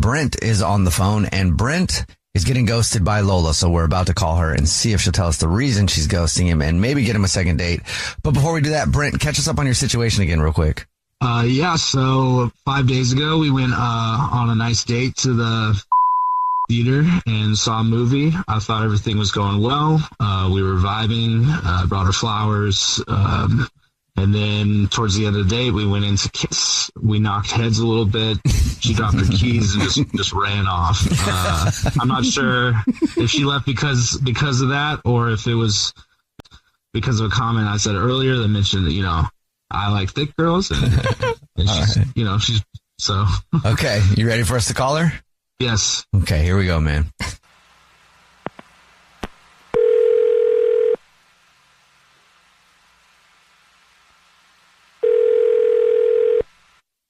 Brent is on the phone, and Brent is getting ghosted by Lola. So we're about to call her and see if she'll tell us the reason she's ghosting him and maybe get him a second date. But before we do that, Brent, catch us up on your situation again real quick. So 5 days ago, we went on a nice date to the theater and saw a movie. I thought everything was going well. We were vibing. I brought her flowers. And then towards the end of the day, we went in to kiss. We knocked heads a little bit. She dropped her keys and just ran off. I'm not sure if she left because of that or if it was because of a comment I said earlier that mentioned that, I like thick girls. And she's, right. She's so. Okay. You ready for us to call her? Yes. Okay. Here we go, man.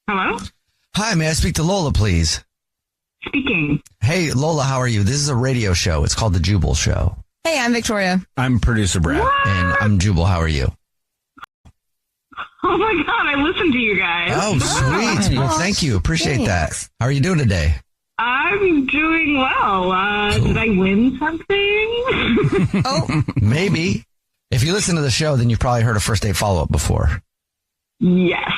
Hello? Hi, may I speak to Lola, please? Speaking. Hey, Lola, how are you? This is a radio show. It's called The Jubal Show. Hey, I'm Victoria. I'm producer Brad. What? And I'm Jubal. How are you? Oh, my God. I listen to you guys. Oh, sweet. Well, thank you. Appreciate that. How are you doing today? I'm doing well. Cool. Did I win something? Oh, maybe. If you listen to the show, then you've probably heard a first date follow-up before. Yes.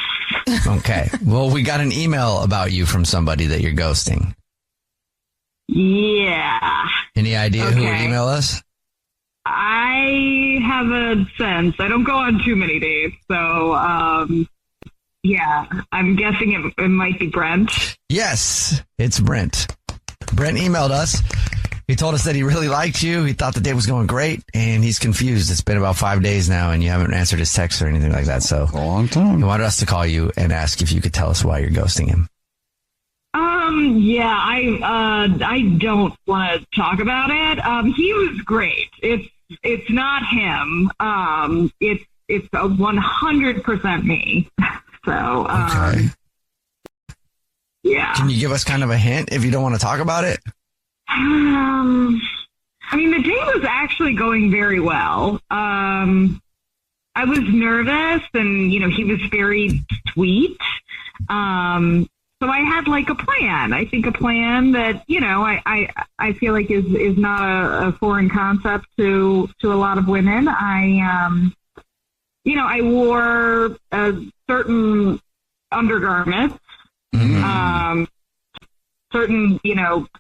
Okay. Well, we got an email about you from somebody that you're ghosting. Yeah. Any idea who would email us? I have a sense. I don't go on too many dates, so yeah, I'm guessing it might be Brent. Yes, it's Brent. Brent emailed us. He told us that he really liked you. He thought the date was going great, and he's confused. It's been about 5 days now, and you haven't answered his text or anything like that. So A long time. he wanted us to call you and ask if you could tell us why you're ghosting him. Yeah, I don't want to talk about it. He was great. It's not him. It's 100% me. So, Okay. Yeah. Can you give us kind of a hint if you don't want to talk about it? The date was actually going very well. I was nervous and, he was very sweet. So I had like a plan. I think a plan that, I feel like is not a foreign concept to a lot of women. I wore certain undergarments, certain,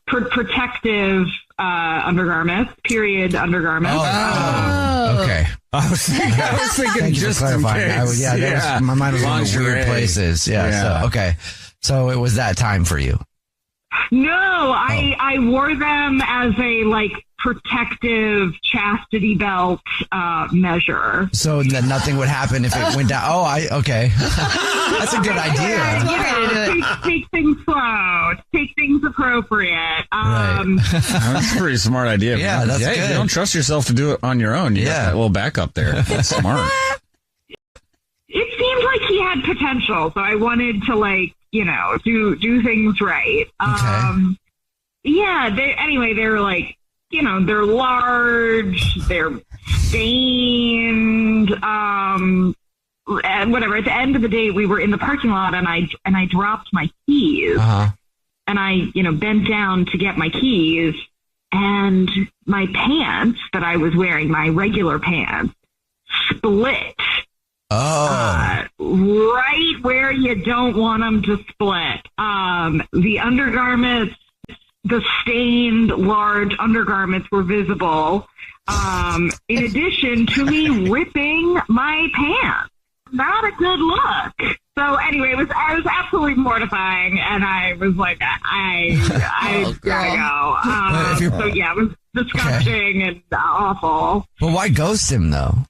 protective undergarments, period undergarments. Oh, okay. I was thinking just clarifying. My mind was on the weird places. Yeah. So, okay. So it was that time for you. No, I wore them as a protective chastity belt measure. So that nothing would happen if it went down. Okay. That's a good idea. Take things slow. Take things appropriate. Right. That's a pretty smart idea. Yeah, that's good. You don't trust yourself to do it on your own. You got that little backup there. That's smart. It seemed like he had potential, so I wanted to do things right. Okay. They're they're large, they're stained, whatever. At the end of the day, we were in the parking lot and I dropped my keys. Uh-huh. And I, bent down to get my keys, and my pants that I was wearing, my regular pants, split. Oh. Right where you don't want them to split. The undergarments, the stained large undergarments were visible. In addition to me ripping my pants. Not a good look. So anyway, I was absolutely mortifying, and I was like, I gotta go. So yeah, it was disgusting and awful. Well, why ghost him though?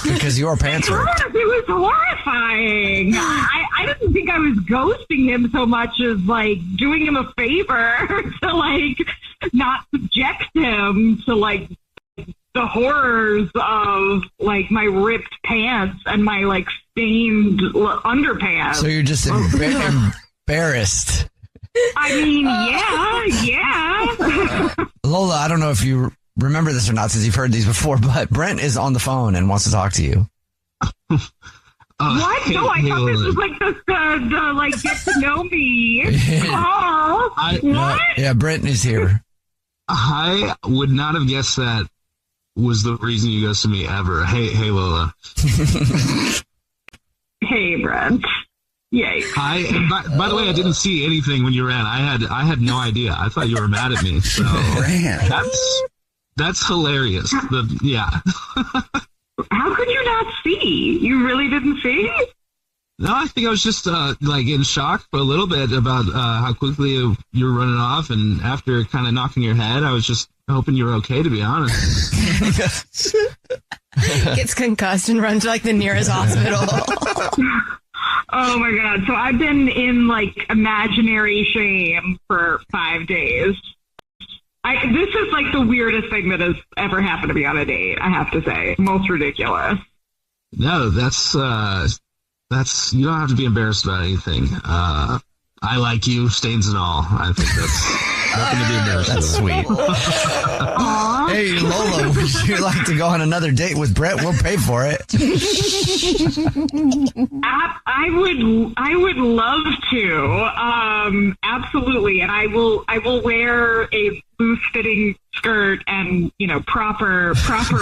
Because your pants were. It was horrifying. I didn't think I was ghosting him so much as doing him a favor to not subject him to the horrors of my ripped pants and my stained underpants. So you're just embarrassed. I mean, yeah. Lola, I don't know if you remember this or not since you've heard these before, but Brent is on the phone and wants to talk to you. What? No, I thought this was like the like get to know me call. What? Yeah, Brent is here. I would not have guessed that was the reason you ghosted me ever. Hey, Lola. Hey, Brent. Yay. By the way, I didn't see anything when you ran. I had no idea. I thought you were mad at me. So that's hilarious. Yeah. How could you not see? You really didn't see? No, I think I was just like in shock for a little bit about how quickly you were running off, and after kind of knocking your head, I was just hoping you were okay, to be honest. Gets concussed and runs to like the nearest hospital. Oh my God. So I've been in like imaginary shame for 5 days. This is like the weirdest thing that has ever happened to me on a date, I have to say. Most ridiculous. No, that's you don't have to be embarrassed about anything. I like you, stains and all. I think that's nothing to be embarrassed about. That's sweet. Hey, Lola, would you like to go on another date with Brett? We'll pay for it. I would love to. Absolutely. And I will wear a loose fitting skirt and, proper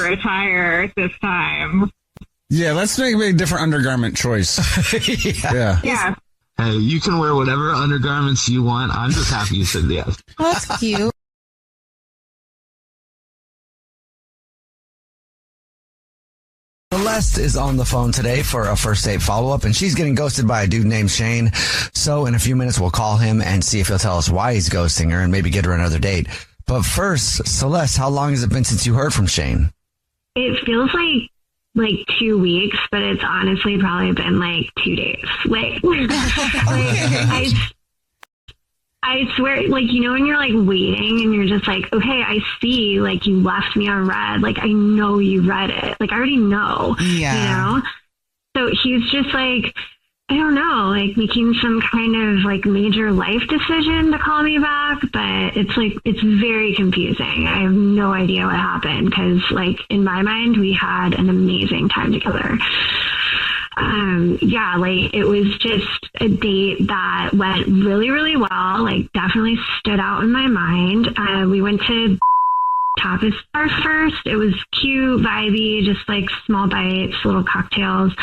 attire this time. Yeah, let's make a different undergarment choice. Yeah. Hey, you can wear whatever undergarments you want. I'm just happy you said yes. Oh, that's cute. Celeste is on the phone today for a first date follow-up, and she's getting ghosted by a dude named Shane. So in a few minutes, we'll call him and see if he'll tell us why he's ghosting her and maybe get her another date. But first, Celeste, how long has it been since you heard from Shane? It feels like 2 weeks, but it's honestly probably been like 2 days. I swear, when you're waiting and you're just like, okay, I see, you left me on red. I know you read it. I already know, So he's just I don't know, making some kind of major life decision to call me back, but it's very confusing. I have no idea what happened because in my mind, we had an amazing time together. It was just a date that went really, really well, definitely stood out in my mind. We went to tapas bar first. It was cute, vibey, just small bites, little cocktails,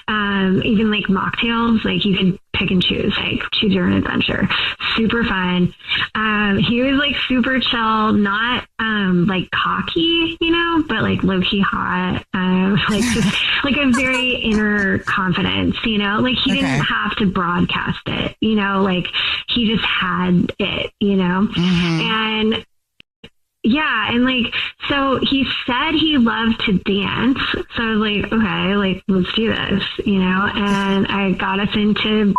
even mocktails. You can pick and choose your own adventure. Super fun. He was super chill, not cocky, but low-key hot. Just a very inner confidence, he didn't have to broadcast it, he just had it, and so he said he loved to dance. So I was okay, let's do this, and I got us into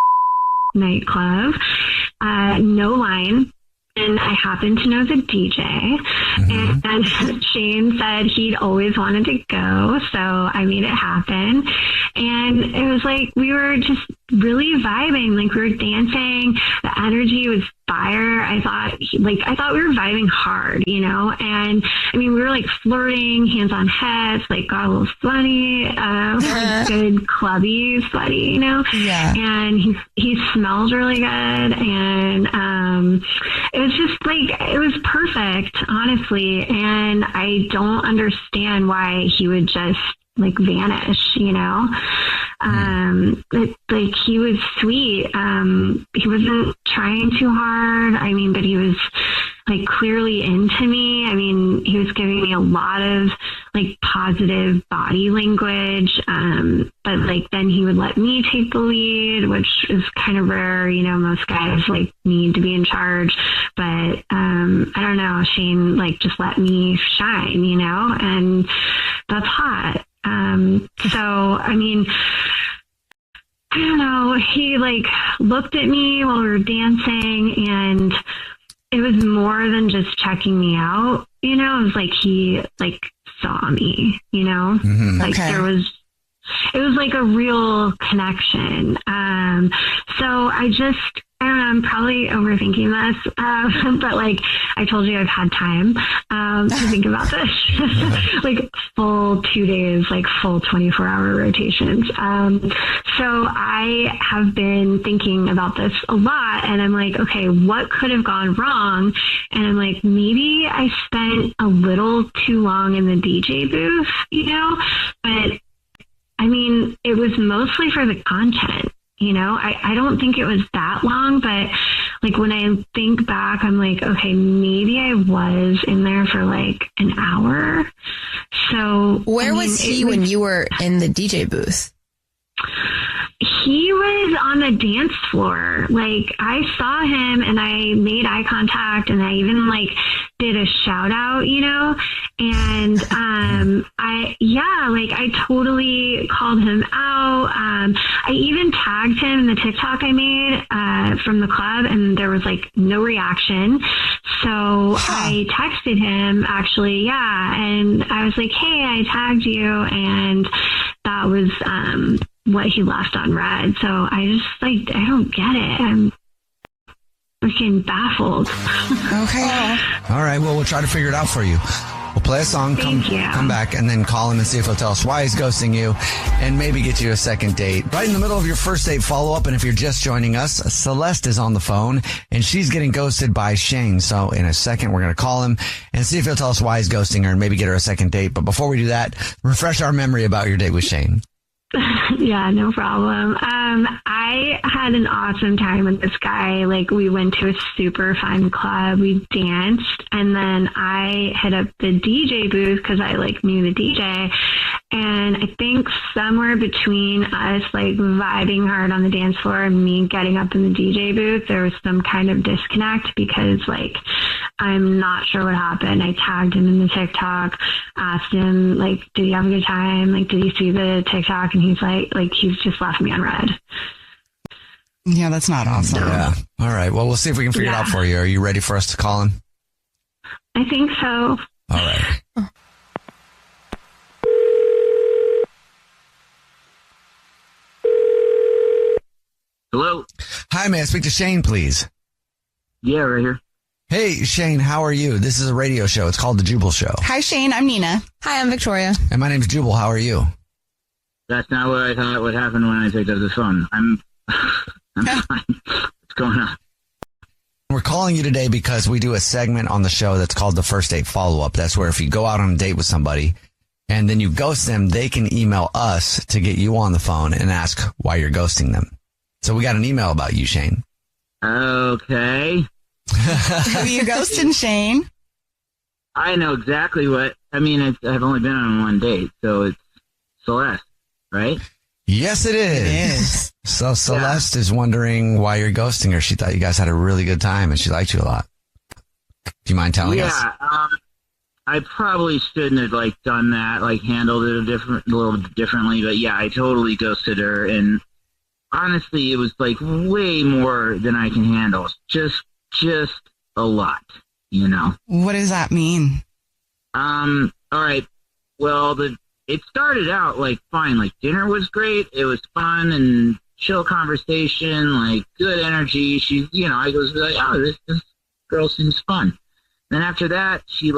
nightclub, no line. And I happened to know the DJ, and Shane said he'd always wanted to go, so I made it happen. And it was we were just really vibing, we were dancing. The energy was fire. I thought we were vibing hard, And I mean, we were flirting, hands on heads, got a little sweaty, good clubby sweaty, Yeah. And he smells really good, and it was just it was perfect, honestly. And I don't understand why he would just vanish, he was sweet. He wasn't trying too hard. I mean, but he was clearly into me. I mean, he was giving me a lot of positive body language. But then he would let me take the lead, which is kind of rare. Most guys need to be in charge, but I don't know. Shane just let me shine, and that's hot. So, I mean, I don't know, he looked at me while we were dancing, and it was more than just checking me out, it was he saw me, Okay. There was it was like a real connection. So I don't know, I'm probably overthinking this, but like I told you, I've had time to think about this, like full 2 days, like full 24-hour rotations. So I have been thinking about this a lot, and I'm like, okay, what could have gone wrong? And I'm like, maybe I spent a little too long in the DJ booth, but I mean, it was mostly for the content. I don't think it was that long, but like when I think back, I'm like, okay, maybe I was in there for like an hour. So where was he when you were in the DJ booth? He was on the dance floor. Like I saw him and I made eye contact and I even like did a shout out, and I totally called him out. I even tagged him in the TikTok I made from the club, and there was like no reaction. So I texted him actually, and I was like, hey, I tagged you, and that was what he left on red. So I just I don't get it. I'm freaking baffled. Okay. All right. Well, we'll try to figure it out for you. We'll play a song, come back, and then call him and see if he'll tell us why he's ghosting you and maybe get you a second date. Right in the middle of your first date follow-up, and if you're just joining us, Celeste is on the phone, and she's getting ghosted by Shane. So in a second, we're going to call him and see if he'll tell us why he's ghosting her and maybe get her a second date. But before we do that, refresh our memory about your date with Shane. Yeah, no problem. I had an awesome time with this guy. Like, we went to a super fun club. We danced, and then I hit up the DJ booth because I knew the DJ. And I think somewhere between us vibing hard on the dance floor and me getting up in the DJ booth, there was some kind of disconnect because I'm not sure what happened. I tagged him in the TikTok, asked him did he have a good time? Did he see the TikTok? And he's he's just left me on red. Yeah, that's not awesome. Yeah. All right. Well, we'll see if we can figure it out for you. Are you ready for us to call him? I think so. All right. Hello? Hi, may I speak to Shane, please? Yeah, right here. Hey, Shane, how are you? This is a radio show. It's called The Jubal Show. Hi, Shane. I'm Nina. Hi, I'm Victoria. And my name's Jubal. How are you? That's not what I thought would happen when I picked up the phone. I'm fine. What's going on? We're calling you today because we do a segment on the show that's called the First Date Follow-Up. That's where if you go out on a date with somebody and then you ghost them, they can email us to get you on the phone and ask why you're ghosting them. So we got an email about you, Shane. Okay. Who are you ghosting, Shane? I know exactly what. I mean, I've only been on one date, so it's Celeste, right? Yes, it is. It is. So Celeste is wondering why you're ghosting her. She thought you guys had a really good time and she liked you a lot. Do you mind telling us? Yeah, I probably shouldn't have done that, handled it a little differently. But yeah, I totally ghosted her, and honestly, it was way more than I can handle. Just a lot, What does that mean? All right. Well, it started out fine. Dinner was great. It was fun and chill conversation, good energy. She, I was oh, this girl seems fun. Then after that, she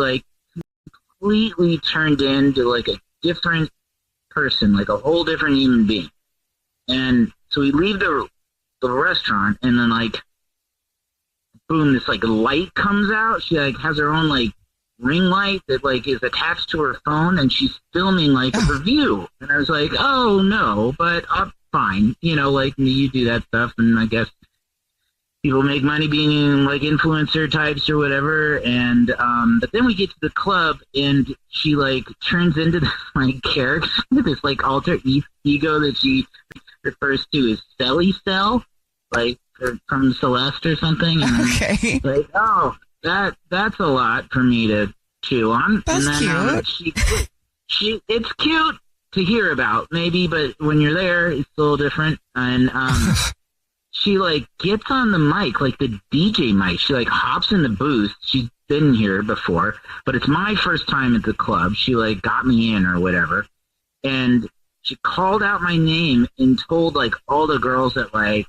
completely turned into a different person, a whole different human being. And so we leave the restaurant, and then boom, this light comes out. She has her own ring light that is attached to her phone, and she's filming a review. And I was like, oh no, but fine, you do that stuff, and I guess people make money being influencer types or whatever. And but then we get to the club, and she turns into this character, this alter ego that she refers to as Celly Cell, from Celeste or something. And Okay. oh, that's a lot for me to chew on. That's and then, cute. It's cute to hear about, maybe, but when you're there, it's a little different. And she gets on the mic, the DJ mic. She hops in the booth. She's been here before, but it's my first time at the club. She got me in or whatever, and she called out my name and told like all the girls that like,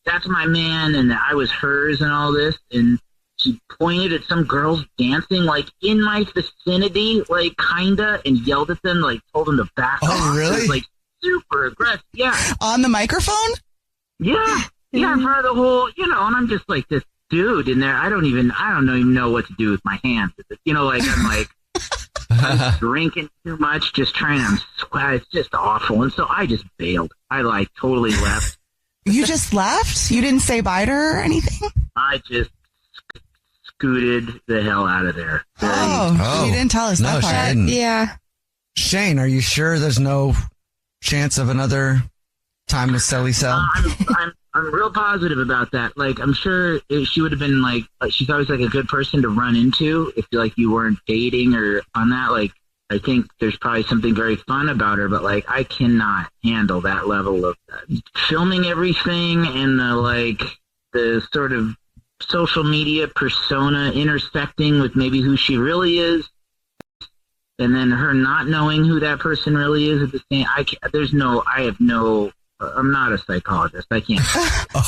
that's my man and that I was hers and all this. And she pointed at some girls dancing like in my vicinity, like kinda, and yelled at them, like told them to back off. Oh, really? It was, like super aggressive. Yeah. On the microphone? Yeah. Yeah, in front of the whole, and I'm just like this dude in there. I don't even know what to do with my hands. Like I'm like I'm drinking too much, just trying to sweat. It's just awful. And so I just bailed. I like totally left. You just left? You didn't say bye to her or anything? I just scooted the hell out of there. You didn't tell us that she part. didn't. Yeah. Shane, are you sure there's no chance of another time with Silly Cell? I'm real positive about that. Like, I'm sure she would have been like, she's always like a good person to run into if like you weren't dating or on that. Like, I think there's probably something very fun about her, but like, I cannot handle that level of filming everything and the sort of social media persona intersecting with maybe who she really is. And then her not knowing who that person really is at the same. I'm not a psychologist. I can't.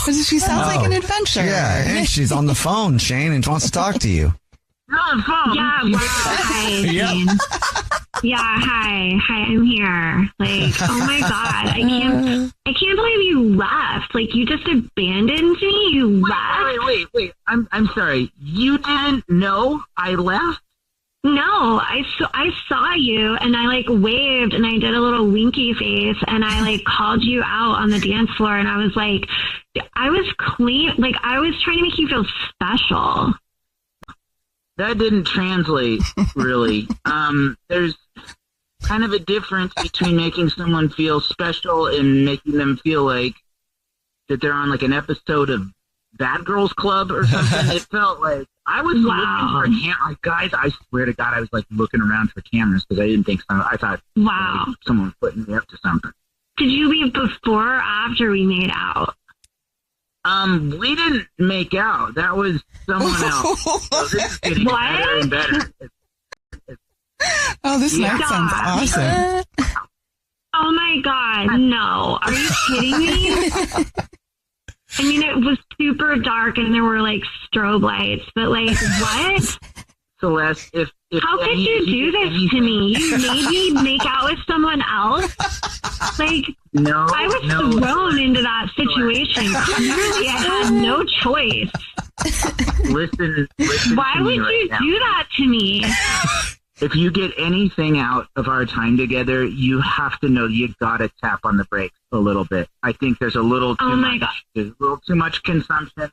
She sounds like an adventure. Yeah, and she's on the phone, Shane, and wants to talk to you. On the phone. Yeah, hi. Yep. Yeah, hi, I'm here. Like, oh my god, I can't believe you left. Like, you just abandoned me. You left. Wait. I'm sorry. You didn't know I left? No, I saw you and I like waved and I did a little winky face and I like called you out on the dance floor and I was like, I was clean. Like, I was trying to make you feel special. That didn't translate, really. There's kind of a difference between making someone feel special and making them feel like that they're on like an episode of Bad Girls Club or something. It felt like I was looking for a camera. Like, guys, I swear to God, I was like looking around for cameras because I didn't think I thought someone was putting me up to something. Did you leave before or after we made out? We didn't make out. That was someone else. So this is getting better and better. Oh, this night sounds awesome. Oh my God, no. Are you kidding me? I mean, it was super dark and there were like strobe lights, but like, what? Celeste, if how could you do this to me? You made me make out with someone else? Like, no, I was thrown into that situation. Clearly, I had no choice. Listen Why to me would right you now. do that to me? If you get anything out of our time together, you have to know you gotta tap on the brakes a little bit. I think there's a little too much. God. There's a little too much consumption.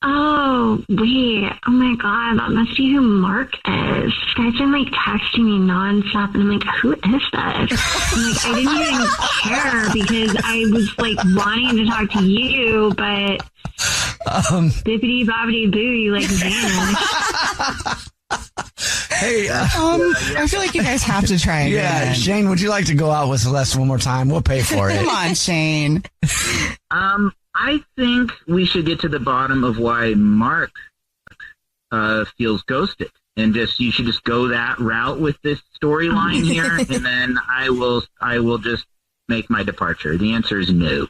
Oh, wait. Oh my God, that must be who Mark is. This guy's been like texting me nonstop and I'm like, who is this? I'm like, I didn't even care because I was like wanting to talk to you, but bippity bobbity boo, you like vanished. Hey, I feel like you guys have to try again. yeah, Shane, would you like to go out with Celeste one more time? We'll pay for it. Come on, Shane. I think we should get to the bottom of why Mark feels ghosted, and you should just go that route with this storyline here, and then I will just make my departure. The answer is no.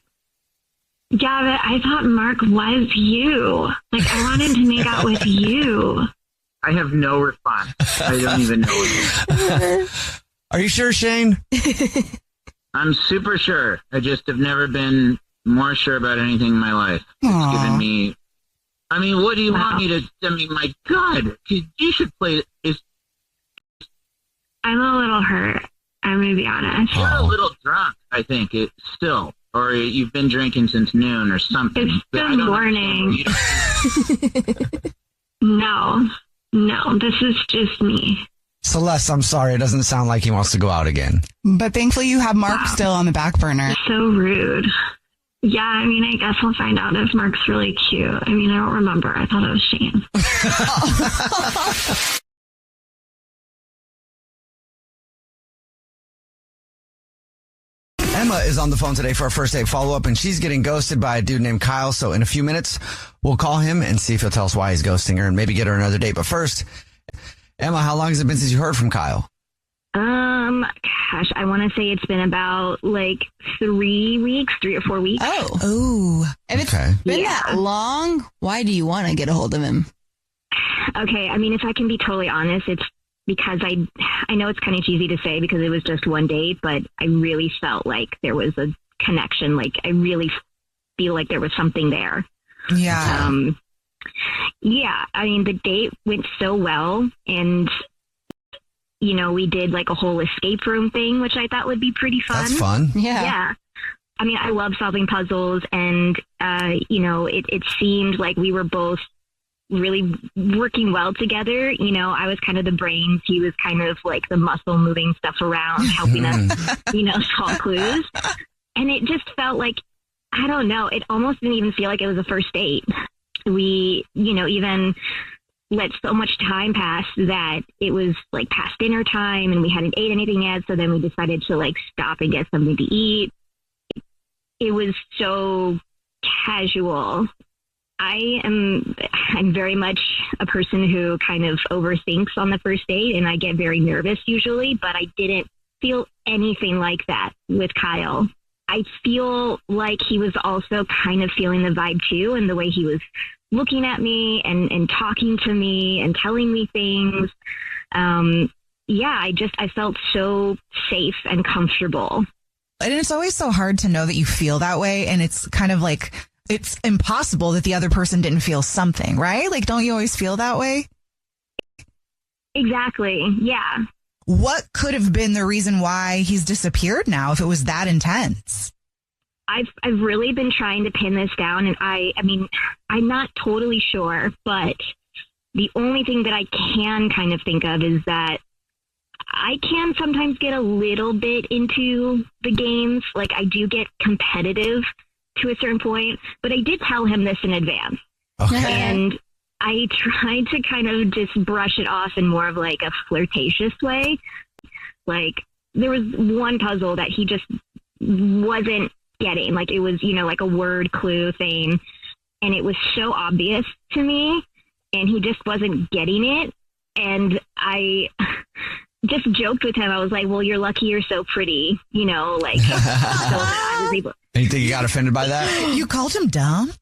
Yeah, but I thought Mark was you. Like, I wanted to make out with you. I have no response. I don't even know. Are you sure, Shane? I'm super sure. I just have never been more sure about anything in my life. It's given me. I mean, what do you want me to? I mean, my God, you should play. I'm a little hurt. I'm gonna be honest. You're a little drunk. I think it still, or you've been drinking since noon or something. It's the morning. No, this is just me. Celeste, I'm sorry. It doesn't sound like he wants to go out again. But thankfully you have Mark still on the back burner. So rude. Yeah, I mean, I guess we'll find out if Mark's really cute. I mean, I don't remember. I thought it was Shane. Emma is on the phone today for our first date follow-up, and she's getting ghosted by a dude named Kyle. So in a few minutes, we'll call him and see if he'll tell us why he's ghosting her and maybe get her another date. But first, Emma, how long has it been since you heard from Kyle? Gosh, I want to say it's been about like 3 or 4 weeks. Oh. If it's been that long, why do you want to get a hold of him? Okay, I mean, if I can be totally honest, it's because I know it's kind of cheesy to say because it was just one date, but I really felt like there was a connection. Like, I really feel like there was something there. Yeah. Yeah, I mean, the date went so well, and you know, we did like a whole escape room thing, which I thought would be pretty fun. That's fun. Yeah. I mean, I love solving puzzles, and you know, it seemed like we were both really working well together. You know, I was kind of the brains, he was kind of like the muscle moving stuff around, helping us, you know, solve clues. And it just felt like, I don't know, it almost didn't even feel like it was a first date. We, you know, even let so much time pass that it was like past dinner time and we hadn't ate anything yet. So then we decided to like stop and get something to eat. It was so casual. I'm very much a person who kind of overthinks on the first date, and I get very nervous usually, but I didn't feel anything like that with Kyle. I feel like he was also kind of feeling the vibe too, and the way he was looking at me and talking to me and telling me things. I felt so safe and comfortable. And it's always so hard to know that you feel that way, and it's kind of like, it's impossible that the other person didn't feel something, right? Like, don't you always feel that way? Exactly. Yeah. What could have been the reason why he's disappeared now if it was that intense? I've really been trying to pin this down, and I mean, I'm not totally sure, but the only thing that I can kind of think of is that I can sometimes get a little bit into the games. Like, I do get competitive to a certain point, but I did tell him this in advance. Okay. And I tried to kind of just brush it off in more of like a flirtatious way. Like, there was one puzzle that he just wasn't getting. Like, it was, you know, like a word clue thing. And it was so obvious to me, and he just wasn't getting it. And I just joked with him. I was like, well, you're lucky you're so pretty, you know, like, so that I was able. You think you got offended by that? You called him dumb?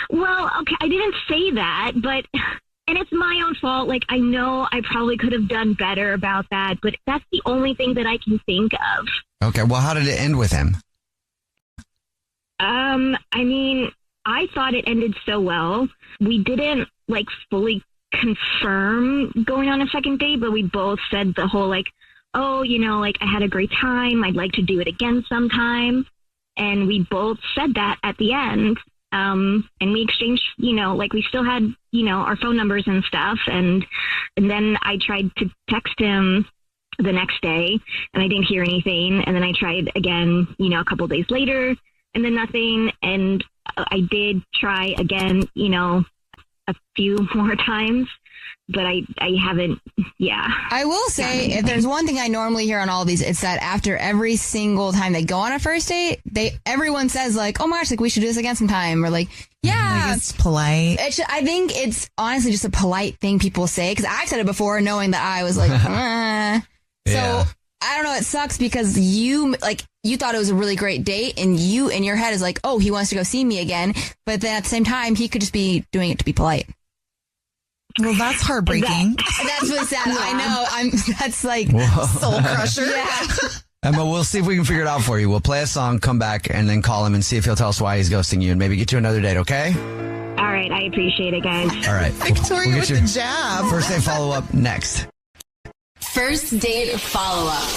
Well, okay, I didn't say that, but, and it's my own fault. Like, I know I probably could have done better about that, but that's the only thing that I can think of. Okay, well, how did it end with him? I mean, I thought it ended so well. We didn't, like, fully confirm going on a second date, but we both said the whole, like, oh, you know, like, I had a great time. I'd like to do it again sometime. And we both said that at the end. And we exchanged, you know, like, we still had, you know, our phone numbers and stuff. And then I tried to text him the next day, and I didn't hear anything. And then I tried again, you know, a couple of days later, and then nothing. And I did try again, you know, a few more times, but I haven't. Yeah. I will say, if there's one thing I normally hear on all of these, it's that after every single time they go on a first date, everyone says like, oh my gosh, like, we should do this again sometime. Or like, yeah. Like, it's polite. I think it's honestly just a polite thing people say. Cause I've said it before knowing that I was like, Yeah. So I don't know. It sucks because you thought it was a really great date, and you in your head is like, oh, he wants to go see me again. But then at the same time, he could just be doing it to be polite. Well, that's heartbreaking. That's what's sad. I know. That's like soul crusher. Yeah. Emma, we'll see if we can figure it out for you. We'll play a song, come back, and then call him and see if he'll tell us why he's ghosting you, and maybe get you another date, okay? All right. I appreciate it, guys. All right. Victoria with the jab. First date follow-up next. First date follow-up.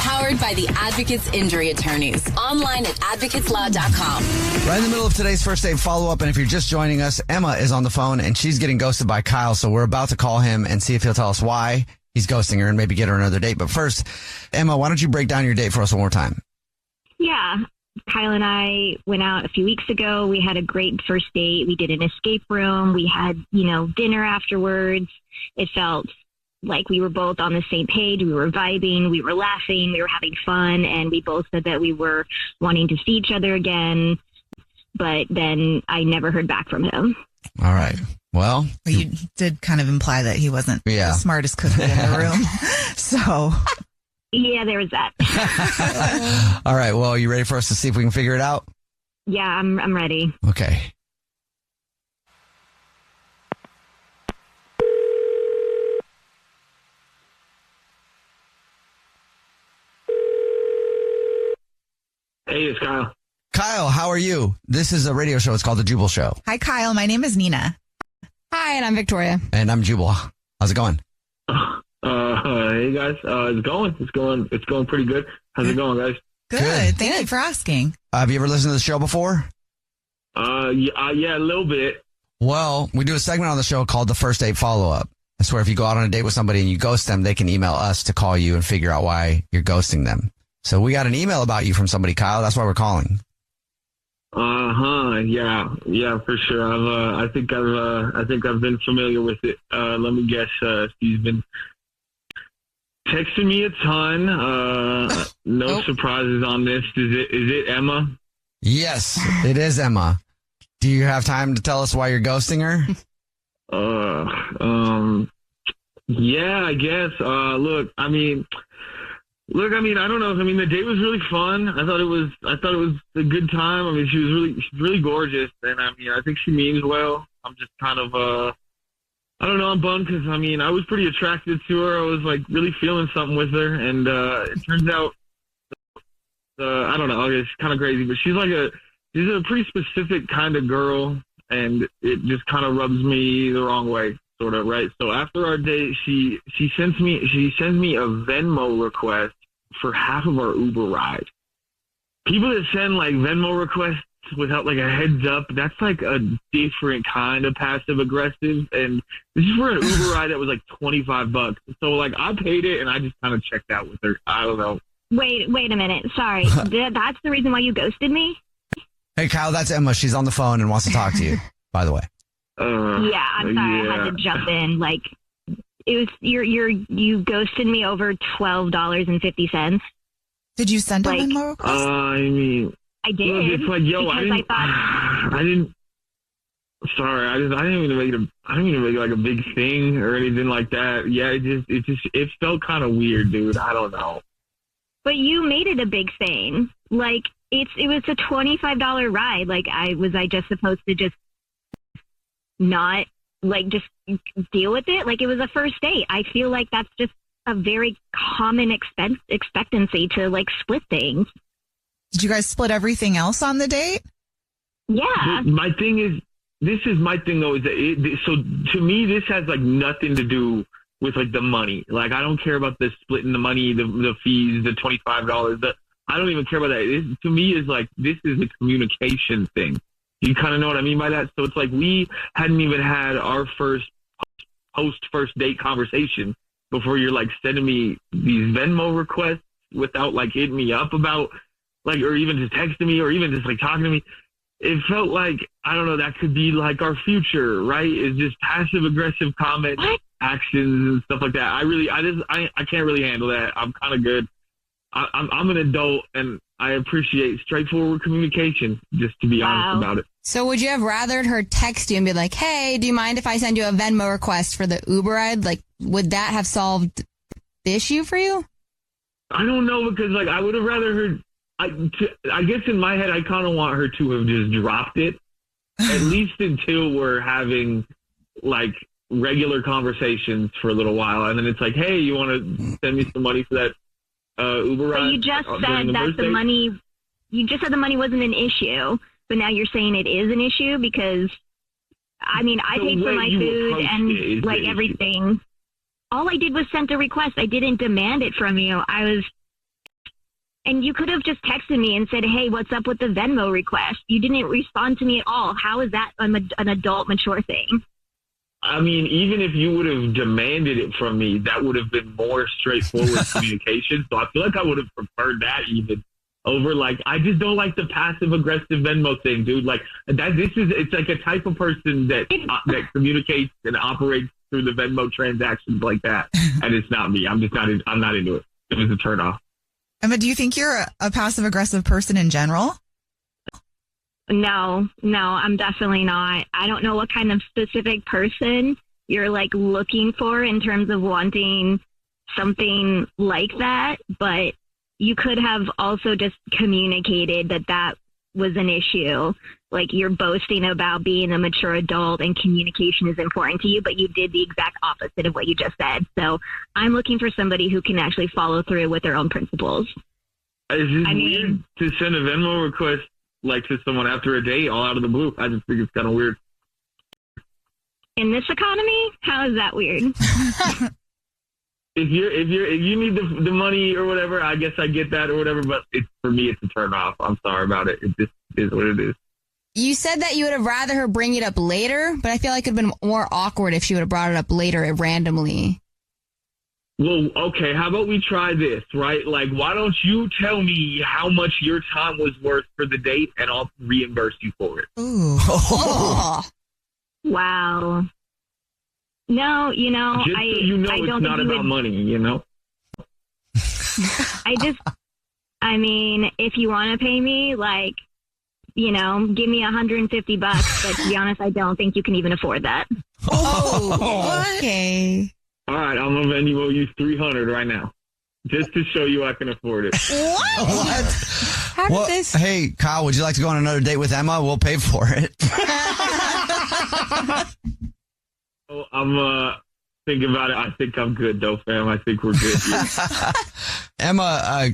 Powered by the Advocates Injury Attorneys. Online at advocateslaw.com. Right in the middle of today's first date follow-up, and if you're just joining us, Emma is on the phone, and she's getting ghosted by Kyle, so we're about to call him and see if he'll tell us why he's ghosting her and maybe get her another date. But first, Emma, why don't you break down your date for us one more time? Yeah. Kyle and I went out a few weeks ago. We had a great first date. We did an escape room. We had, you know, dinner afterwards. It felt like we were both on the same page. We were vibing, we were laughing, we were having fun, and we both said that we were wanting to see each other again. But then I never heard back from him. All right. Well, you did kind of imply that he wasn't the smartest cookie in the room. So, yeah, there was that. All right. Well, are you ready for us to see if we can figure it out? Yeah, I'm ready. Okay. Hey, it's Kyle. Kyle, how are you? This is a radio show. It's called The Jubal Show. Hi, Kyle. My name is Nina. Hi, and I'm Victoria. And I'm Jubal. How's it going? Hey guys, it's going pretty good. How's it going, guys? Good. Thank you for asking. Have you ever listened to the show before? Yeah, a little bit. Well, we do a segment on the show called the First Date Follow-Up. I swear if you go out on a date with somebody and you ghost them, they can email us to call you and figure out why you're ghosting them. So we got an email about you from somebody, Kyle. That's why we're calling. Yeah, for sure. I think I've been familiar with it. Let me guess. She's been texting me a ton. No surprises on this. Is it Emma? Yes, it is Emma. Do you have time to tell us why you're ghosting her? Yeah, I guess. Look, I don't know. The date was really fun. I thought it was a good time. She's really gorgeous, and I think she means well. I'm just kind of, I don't know. I'm bummed because I was pretty attracted to her. I was like really feeling something with her, and it turns out, I don't know. It's kind of crazy, but she's a pretty specific kind of girl, and it just kind of rubs me the wrong way, sort of, right? So after our date, she sends me a Venmo request for half of our Uber ride. People that send like Venmo requests without like a heads up, that's like a different kind of passive aggressive. And this is for an Uber ride that was like $25. So like I paid it and I just kind of checked out with her. I don't know. Wait a minute. Sorry. That's the reason why you ghosted me? Hey, Kyle, that's Emma. She's on the phone and wants to talk to you, by the way. Yeah, I'm sorry. I had to jump in. Like, it was you ghosted me over $12.50. Did you send a Venmo request? I did. Look, it's like, yo, I didn't even make it like a big thing or anything like that. Yeah, it felt kind of weird, dude. I don't know. But you made it a big thing. Like, it was a $25 ride. Like, was I just supposed to just not, like, just deal with it? Like, it was a first date. I feel like that's just a very common expectancy to, like, split things. Did you guys split everything else on the date? Yeah. My thing is, this is my thing, though, is that so to me, this has, like, nothing to do with, like, the money. Like, I don't care about the splitting the money, the fees, the $25. I don't even care about that. To me, is like, this is a communication thing. You kind of know what I mean by that? So it's like we hadn't even had our first post-first date conversation before you're, like, sending me these Venmo requests without, like, hitting me up about, like, or even just texting me or even just, like, talking to me. It felt like, I don't know, that could be, like, our future, right? It's just passive-aggressive comments, actions, and stuff like that. I can't really handle that. I'm kind of good. I'm an adult, and I appreciate straightforward communication, just to be honest about it. So would you have rathered her text you and be like, hey, do you mind if I send you a Venmo request for the Uber ride? Like, would that have solved the issue for you? I don't know, because, like, I would have rather her... I guess in my head, I kind of want her to have just dropped it, at least until we're having, like, regular conversations for a little while. And then it's like, hey, you want to send me some money for that Uber ride? But you just said that the money... You just said the money wasn't an issue, but now you're saying it is an issue because, I paid for my food and, like, everything. All I did was send a request. I didn't demand it from you. And you could have just texted me and said, hey, what's up with the Venmo request? You didn't respond to me at all. How is that an adult, mature thing? Even if you would have demanded it from me, that would have been more straightforward communication. So I feel like I would have preferred that even over, like, I just don't like the passive-aggressive Venmo thing, dude. Like, it's like a type of person that communicates and operates through the Venmo transactions like that. And it's not me. I'm not into it. It was a turnoff. Emma, do you think you're a passive-aggressive person in general? No, I'm definitely not. I don't know what kind of specific person you're like looking for in terms of wanting something like that, but you could have also just communicated that was an issue. Like, you're boasting about being a mature adult and communication is important to you, but you did the exact opposite of what you just said. So I'm looking for somebody who can actually follow through with their own principles. It's just weird to send a Venmo request like to someone after a date all out of the blue. I just think it's kind of weird. In this economy, how is that weird? If you need the money or whatever, I guess I get that or whatever. But for me, it's a turn off. I'm sorry about it. It just is what it is. You said that you would have rather her bring it up later, but I feel like it would have been more awkward if she would have brought it up later randomly. Well, okay, how about we try this, right? Like, why don't you tell me how much your time was worth for the date, and I'll reimburse you for it. Ooh. Oh. Wow. No, Just so you know, I it's don't not think about money, you know? I mean, if you want to pay me, like, you know, give me $150, but to be honest, I don't think you can even afford that. Oh, okay. All right, I'm going to Venmo you $300 right now, just to show you I can afford it. What? How did this? Hey, Kyle, would you like to go on another date with Emma? We'll pay for it. I'm thinking about it. I think I'm good, though, fam. I think we're good here. Emma,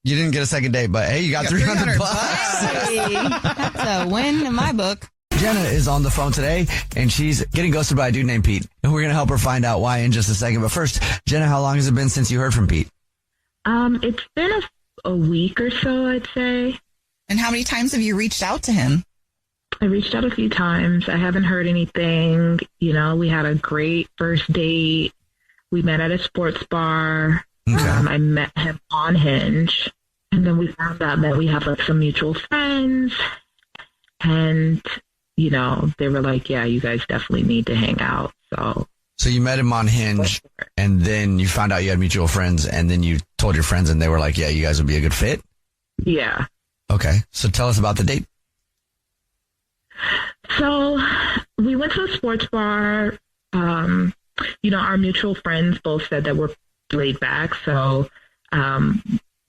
you didn't get a second date, but hey, you got $300. Hey, that's a win in my book. Jenna is on the phone today, and she's getting ghosted by a dude named Pete. And we're going to help her find out why in just a second. But first, Jenna, how long has it been since you heard from Pete? It's been a week or so, I'd say. And how many times have you reached out to him? I reached out a few times. I haven't heard anything. You know, we had a great first date. We met at a sports bar. Okay. I met him on Hinge. And then we found out that we have like some mutual friends. And, you know, they were like, yeah, you guys definitely need to hang out. So you met him on Hinge, and then you found out you had mutual friends, and then you told your friends, and they were like, yeah, you guys would be a good fit? Yeah. Okay. So tell us about the date. So we went to a sports bar. You know, our mutual friends both said that we're laid back. So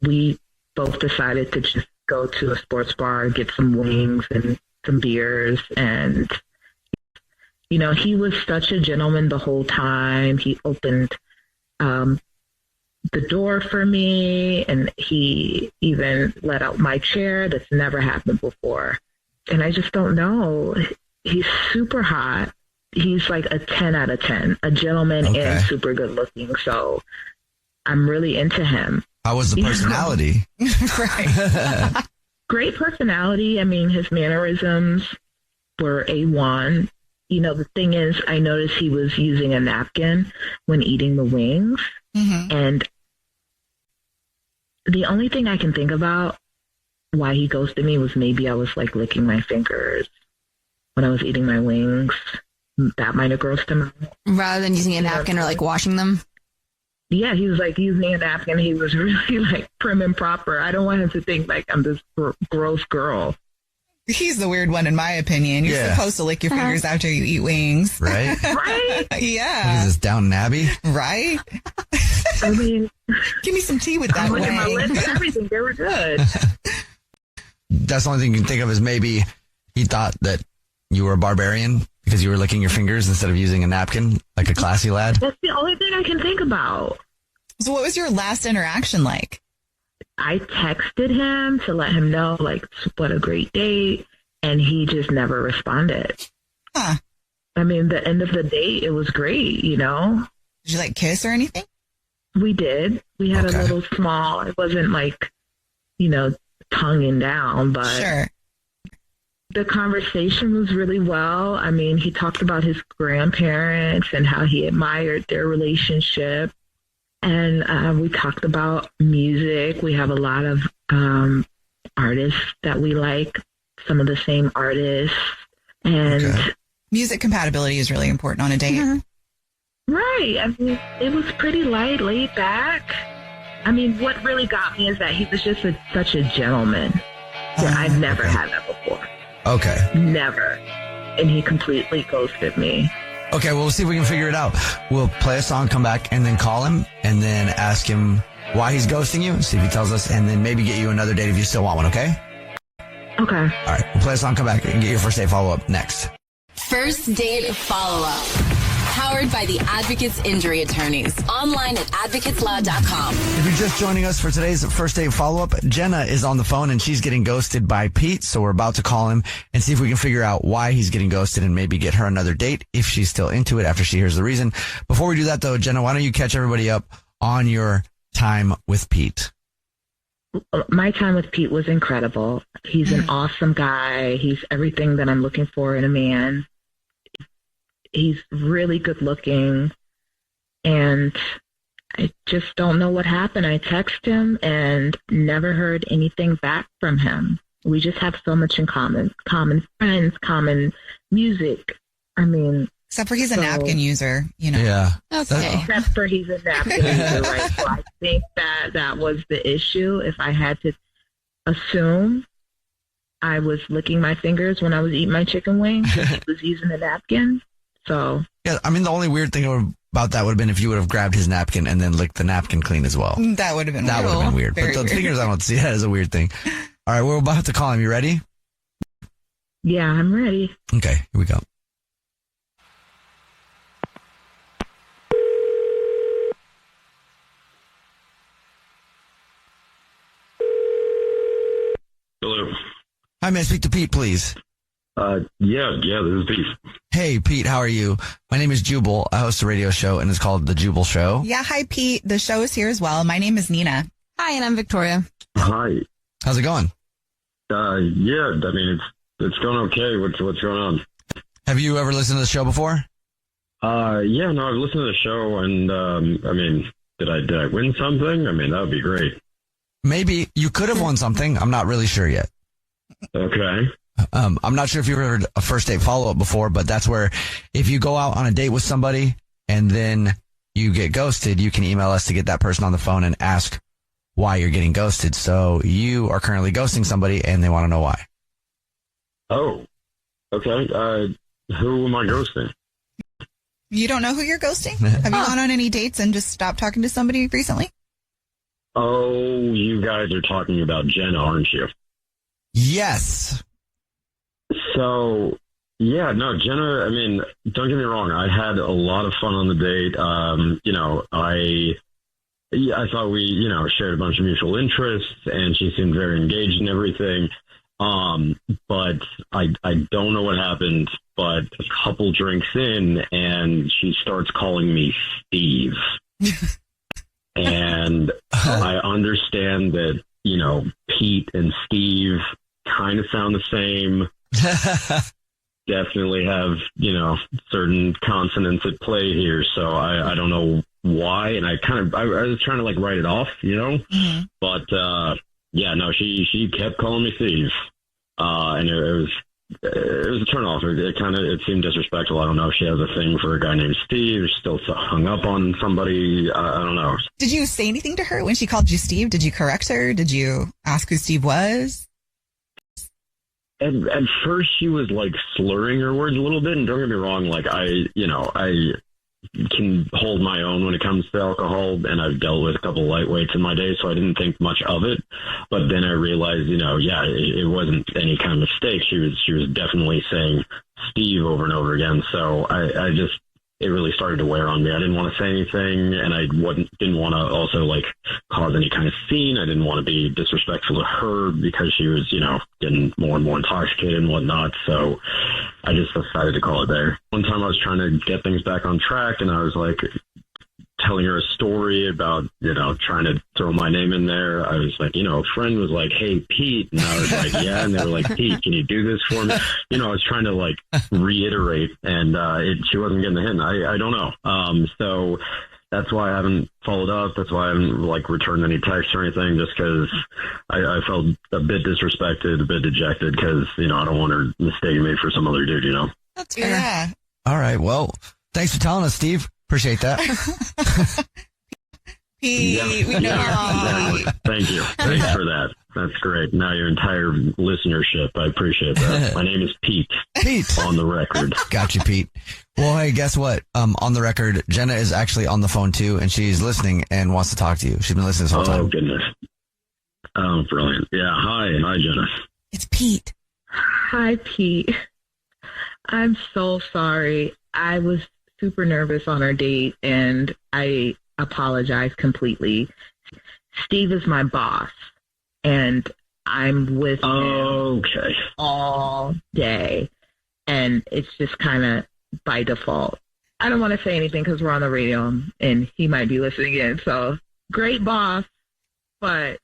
we both decided to just go to a sports bar, get some wings and some beers. And, you know, he was such a gentleman the whole time. He opened the door for me, and he even let out my chair. That's never happened before. And I just don't know. He's super hot. He's like a 10 out of 10, a gentleman and super good looking. So I'm really into him. How was the personality? Right. Great personality. I mean, his mannerisms were A1. You know, the thing is, I noticed he was using a napkin when eating the wings. Mm-hmm. And the only thing I can think about why he ghosted me was maybe I was like licking my fingers when I was eating my wings. That might have grossed him out. Rather than using a napkin or like washing them? Yeah, he was like using a napkin. He was really like prim and proper. I don't want him to think like I'm this gross girl. He's the weird one in my opinion. You're supposed to lick your fingers after you eat wings. Right? Right? Yeah. What is this, Downton Abbey? Right? I mean, give me some tea with that I'm wing. looking at my lips and everything. They were good. That's the only thing you can think of is maybe he thought that you were a barbarian because you were licking your fingers instead of using a napkin like a classy lad. That's the only thing I can think about. So what was your last interaction like? I texted him to let him know, like, what a great date, and he just never responded. Huh. I mean, the end of the date, it was great, you know? Did you, like, kiss or anything? We did. We had a little small, it wasn't like, you know, tonguing down, but sure. The conversation was really well. I mean, he talked about his grandparents and how he admired their relationship. And we talked about music. We have a lot of artists that we like, some of the same artists. And music compatibility is really important on a date. Mm-hmm. Right. I mean, it was pretty light, laid back. I mean, what really got me is that he was just such a gentleman. I've never had that before. Okay. Never. And he completely ghosted me. Okay, well, we'll see if we can figure it out. We'll play a song, come back, and then call him, and then ask him why he's ghosting you, see if he tells us, and then maybe get you another date if you still want one, okay? Okay. All right, we'll play a song, come back, and get your first date follow-up next. First date follow-up. Powered by the Advocates Injury Attorneys. Online at advocateslaw.com. If you're just joining us for today's first date follow-up, Jenna is on the phone and she's getting ghosted by Pete. So we're about to call him and see if we can figure out why he's getting ghosted and maybe get her another date if she's still into it after she hears the reason. Before we do that though, Jenna, why don't you catch everybody up on your time with Pete? My time with Pete was incredible. He's an awesome guy. He's everything that I'm looking for in a man. He's really good looking, and I just don't know what happened. I texted him and never heard anything back from him. We just have so much in common friends, common music. I mean, except for he's a napkin user, you know. Yeah. Okay. Except for he's a napkin user, right? So I think that was the issue. If I had to assume, I was licking my fingers when I was eating my chicken wings. He was using a napkin. So yeah, I mean, the only weird thing about that would have been if you would have grabbed his napkin and then licked the napkin clean as well. That would have been that weird. would have been weird. Very But the weird. fingers, I don't see that as a weird thing. All right, we're about to call him. You ready? yeah, I'm ready. Okay, here we go. Hello. Hi, may I speak to Pete, please? Yeah, this is Pete. Hey, Pete, how are you? My name is Jubal. I host a radio show, and it's called The Jubal Show. Yeah, hi, Pete. The show is here as well. My name is Nina. Hi, and I'm Victoria. Hi. How's it going? Yeah, I mean, it's going okay. What's going on? Have you ever listened to the show before? Yeah, no, I've listened to the show, and I mean, did I win something? I mean, that would be great. Maybe. You could have won something. I'm not really sure yet. Okay. I'm not sure if you've heard a first date follow-up before, but that's where if you go out on a date with somebody and then you get ghosted, you can email us to get that person on the phone and ask why you're getting ghosted. So you are currently ghosting somebody and they want to know why. Oh, okay. Who am I ghosting? You don't know who you're ghosting? Have you gone on any dates and just stopped talking to somebody recently? Oh, you guys are talking about Jenna, aren't you? Yes. So, yeah, no, Jenna, I mean, don't get me wrong. I had a lot of fun on the date. You know, I thought we, shared a bunch of mutual interests and she seemed very engaged in everything. But I don't know what happened, but a couple drinks in and she starts calling me Steve. And I understand that, Pete and Steve kind of sound the same. Definitely have, certain consonants at play here. So I don't know why. And I was trying to like write it off, Mm-hmm. but, yeah, no, she kept calling me Steve. And it was a turnoff. It seemed disrespectful. I don't know if she has a thing for a guy named Steve. She's still hung up on somebody. I don't know. Did you say anything to her when she called you Steve? Did you correct her? Did you ask who Steve was? At first, she was like slurring her words a little bit, and don't get me wrong, like I can hold my own when it comes to alcohol, and I've dealt with a couple lightweights in my day, so I didn't think much of it. But then I realized, it wasn't any kind of mistake. She was definitely saying Steve over and over again. So it really started to wear on me. I didn't want to say anything, and I didn't want to also like cause any kind of scene. I didn't want to be disrespectful to her because she was, getting more and more intoxicated and whatnot. So I just decided to call it there. One time I was trying to get things back on track, and I was like telling her a story about, trying to throw my name in there. I was like, a friend was like, hey, Pete. And I was like, yeah. And they were like, Pete, can you do this for me? I was trying to like reiterate, and she wasn't getting the hint. I don't know. So that's why I haven't followed up. That's why I haven't like returned any texts or anything, just because I felt a bit disrespected, a bit dejected, because, I don't want her mistaking me for some other dude, That's fair. Yeah. All right. Well, thanks for telling us, Steve. Appreciate that. Pete, we know you're Pete. Exactly. Thank you. Thanks for that. That's great. Now your entire listenership. I appreciate that. My name is Pete. Pete. On the record. Got you, Pete. Well, hey, guess what? On the record, Jenna is actually on the phone too, and she's listening and wants to talk to you. She's been listening this whole time. Oh, goodness. Oh, brilliant. Yeah. Hi, Jenna. It's Pete. Hi, Pete. I'm so sorry. I was super nervous on our date, and I apologize completely. Steve is my boss, and I'm with him all day, and it's just kind of by default. I don't want to say anything because we're on the radio, and he might be listening in. So great boss, but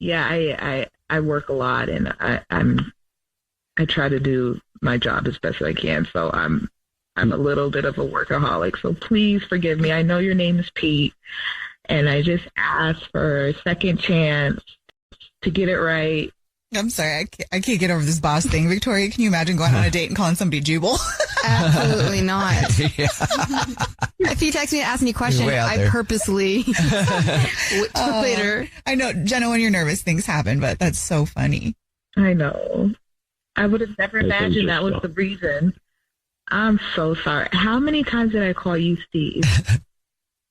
yeah, I work a lot, and I try to do my job as best as I can. So I'm a little bit of a workaholic. So please forgive me. I know your name is Pete, and I just asked for a second chance to get it right. I'm sorry. I can't get over this boss thing. Victoria, can you imagine going on a date and calling somebody Jubal? Absolutely not. Yeah. If he texts me and asks me a question, I purposely later. I know, Jenna, when you're nervous, things happen, but that's so funny. I know. I would have never imagined that was the reason. I'm so sorry. How many times did I call you Steve?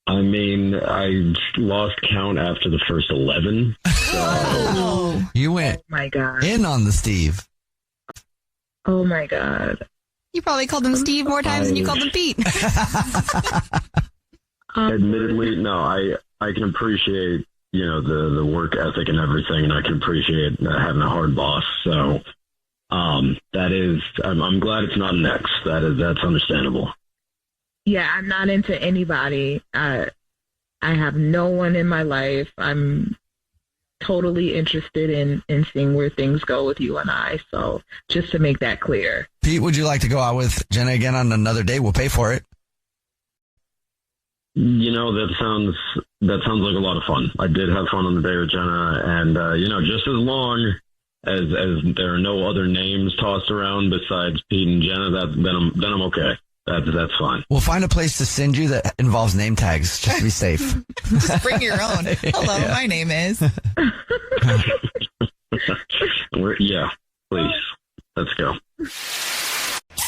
I mean, I lost count after the first 11. So. You went in on the Steve. Oh, my God. You probably called him Steve more times than you called him Pete. Admittedly, no, I can appreciate, the work ethic and everything, and I can appreciate having a hard boss. So that is, I'm glad it's not an ex. That's understandable. Yeah, I'm not into anybody. I have no one in my life. I'm totally interested in seeing where things go with you and I. So just to make that clear. Pete, would you like to go out with Jenna again on another date? We'll pay for it. That sounds like a lot of fun. I did have fun on the day with Jenna, and just as long as there are no other names tossed around besides Pete and Jenna, then I'm okay. That's fine. We'll find a place to send you that involves name tags, just to be safe. Just bring your own. Hello, my name is. Yeah, please. Let's go.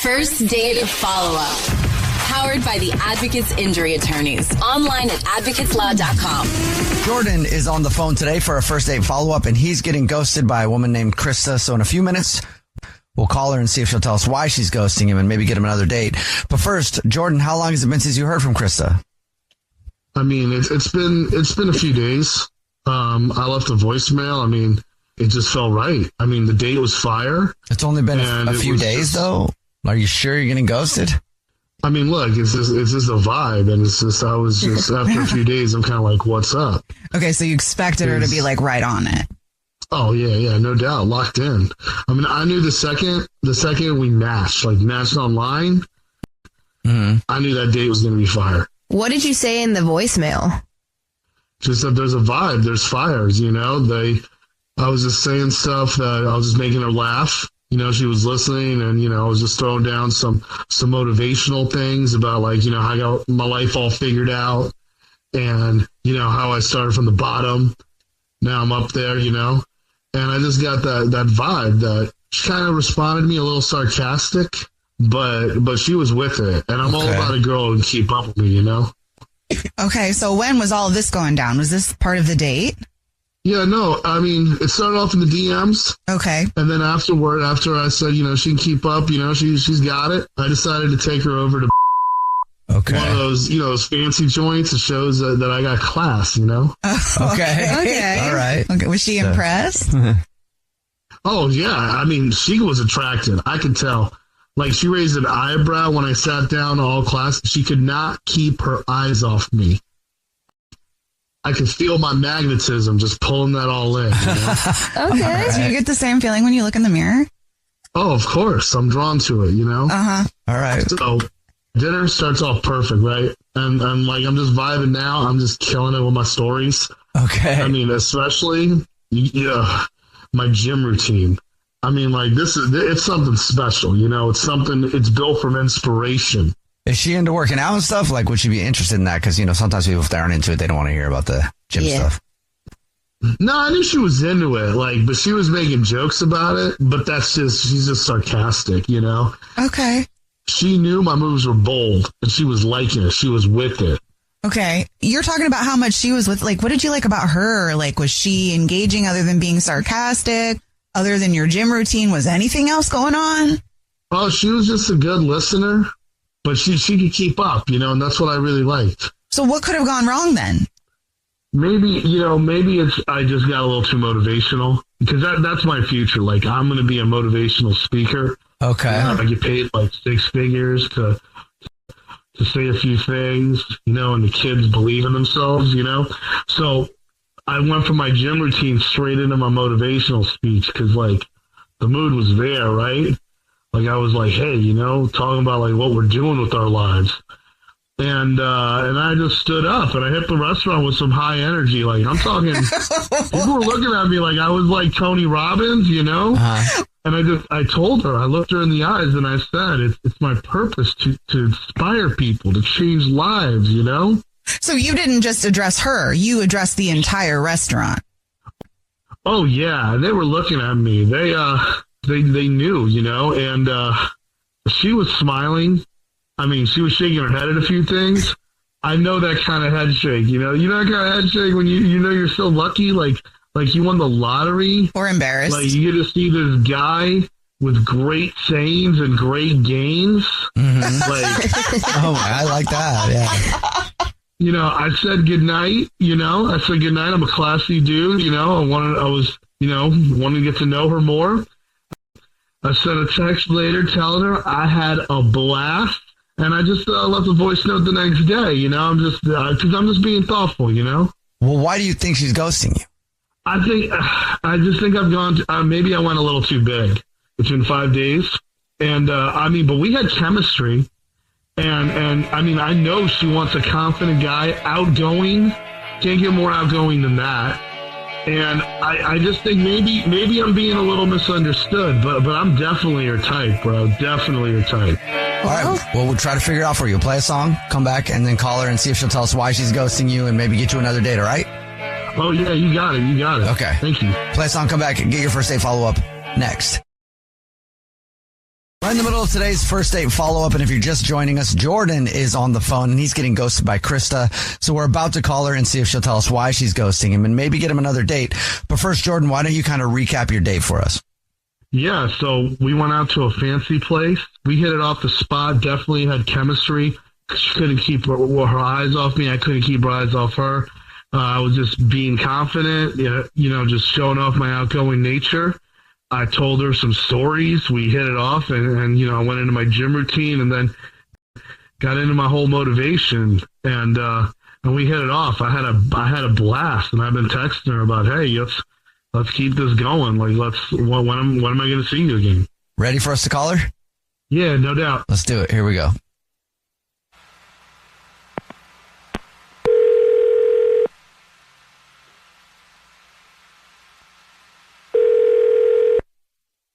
First date follow-up. Powered by the Advocates Injury Attorneys. Online at advocateslaw.com. Jordan is on the phone today for a first date follow-up, and he's getting ghosted by a woman named Krista. So in a few minutes, we'll call her and see if she'll tell us why she's ghosting him and maybe get him another date. But first, Jordan, how long has it been since you heard from Krista? I mean, it's been a few days. I left a voicemail. I mean, it just felt right. I mean, the date was fire. It's only been a few days, though. Are you sure you're getting ghosted? I mean, look, it's just a vibe, and it's just, I was just, after a few days, I'm kind of like, what's up? Okay, so you expected her to be like right on it. Oh, yeah, no doubt, locked in. I mean, I knew the second we matched online, I knew that date was going to be fire. What did you say in the voicemail? Just that there's a vibe, there's fires, I was just saying stuff that I was just making her laugh. She was listening, and, I was just throwing down some motivational things about, like, how I got my life all figured out, and, how I started from the bottom. Now I'm up there, and I just got that vibe that she kind of responded to me a little sarcastic, but she was with it. And I'm all about a girl who can keep up with me, Okay, so when was all of this going down? Was this part of the date? Yeah, no, I mean, it started off in the DMs. Okay. And then after I said, she can keep up, she's got it, I decided to take her over to one of those, those fancy joints that shows that I got class, Okay. All right. Okay. Was she impressed? Oh, yeah. I mean, she was attracted. I could tell. Like, she raised an eyebrow when I sat down all class. She could not keep her eyes off me. I could feel my magnetism just pulling that all in. Okay. Do you get the same feeling when you look in the mirror? Oh, of course. I'm drawn to it, Uh-huh. All right. So dinner starts off perfect, right? And I'm just vibing now. I'm just killing it with my stories. Okay. I mean, especially my gym routine. I mean, like, it's something special, it's built from inspiration. Is she into working out and stuff? Like, would she be interested in that? Because, sometimes people, if they aren't into it, they don't want to hear about the gym stuff. No, I knew she was into it, but she was making jokes about it, but she's just sarcastic, you know? Okay. She knew my moves were bold, and she was liking it. She was with it. Okay. You're talking about how much she was with, what did you like about her? Was she engaging other than being sarcastic? Other than your gym routine, was anything else going on? Oh, she was just a good listener, but she could keep up, and that's what I really liked. So what could have gone wrong then? Maybe it's I just got a little too motivational, because that's my future. I'm going to be a motivational speaker. Okay. I get paid 6 figures to say a few things, and the kids believe in themselves, So I went from my gym routine straight into my motivational speech because the mood was there, right? I was hey, talking about what we're doing with our lives. And I just stood up and I hit the restaurant with some high energy. I'm talking, people were looking at me I was Tony Robbins, Uh-huh. And I told her, I looked her in the eyes and I said, it's my purpose to inspire people, to change lives, So you didn't just address her, you addressed the entire restaurant. Oh yeah. They were looking at me. They knew, and she was smiling. I mean, she was shaking her head at a few things. I know that kind of head shake, you know that kind of head shake when you know you're so lucky, like you won the lottery. Or embarrassed. You get to see this guy with great sayings and great gains. Mm-hmm. Oh, I like that, yeah. I said goodnight, I said goodnight. I'm a classy dude, I was wanting to get to know her more. I sent a text later telling her I had a blast. And I just left a voice note the next day, I'm just, because I'm just being thoughtful, Well, why do you think she's ghosting you? I just think I've gone, maybe I went a little too big. It's been 5 days. And, but we had chemistry. And I know she wants a confident guy, outgoing. Can't get more outgoing than that. And I just think maybe I'm being a little misunderstood, but I'm definitely her type, bro. Definitely her type. All right. Well, we'll try to figure it out for you. Play a song, come back, and then call her and see if she'll tell us why she's ghosting you and maybe get you another date, all right? Oh, yeah, you got it. Okay. Thank you. Play a song, come back, and get your first date follow-up next. We're in the middle of today's first date follow-up, and if you're just joining us, Jordan is on the phone, and he's getting ghosted by Krista. So we're about to call her and see if she'll tell us why she's ghosting him and maybe get him another date. But first, Jordan, why don't you kind of recap your date for us? Yeah, so we went out to a fancy place. We hit it off the spot, definitely had chemistry. She couldn't keep her eyes off me. I couldn't keep her eyes off her. I was just being confident, just showing off my outgoing nature. I told her some stories. We hit it off, and I went into my gym routine, and then got into my whole motivation, and we hit it off. I had a blast, and I've been texting her about, hey, let's keep this going. When am I going to see you again? Ready for us to call her? Yeah, no doubt. Let's do it. Here we go.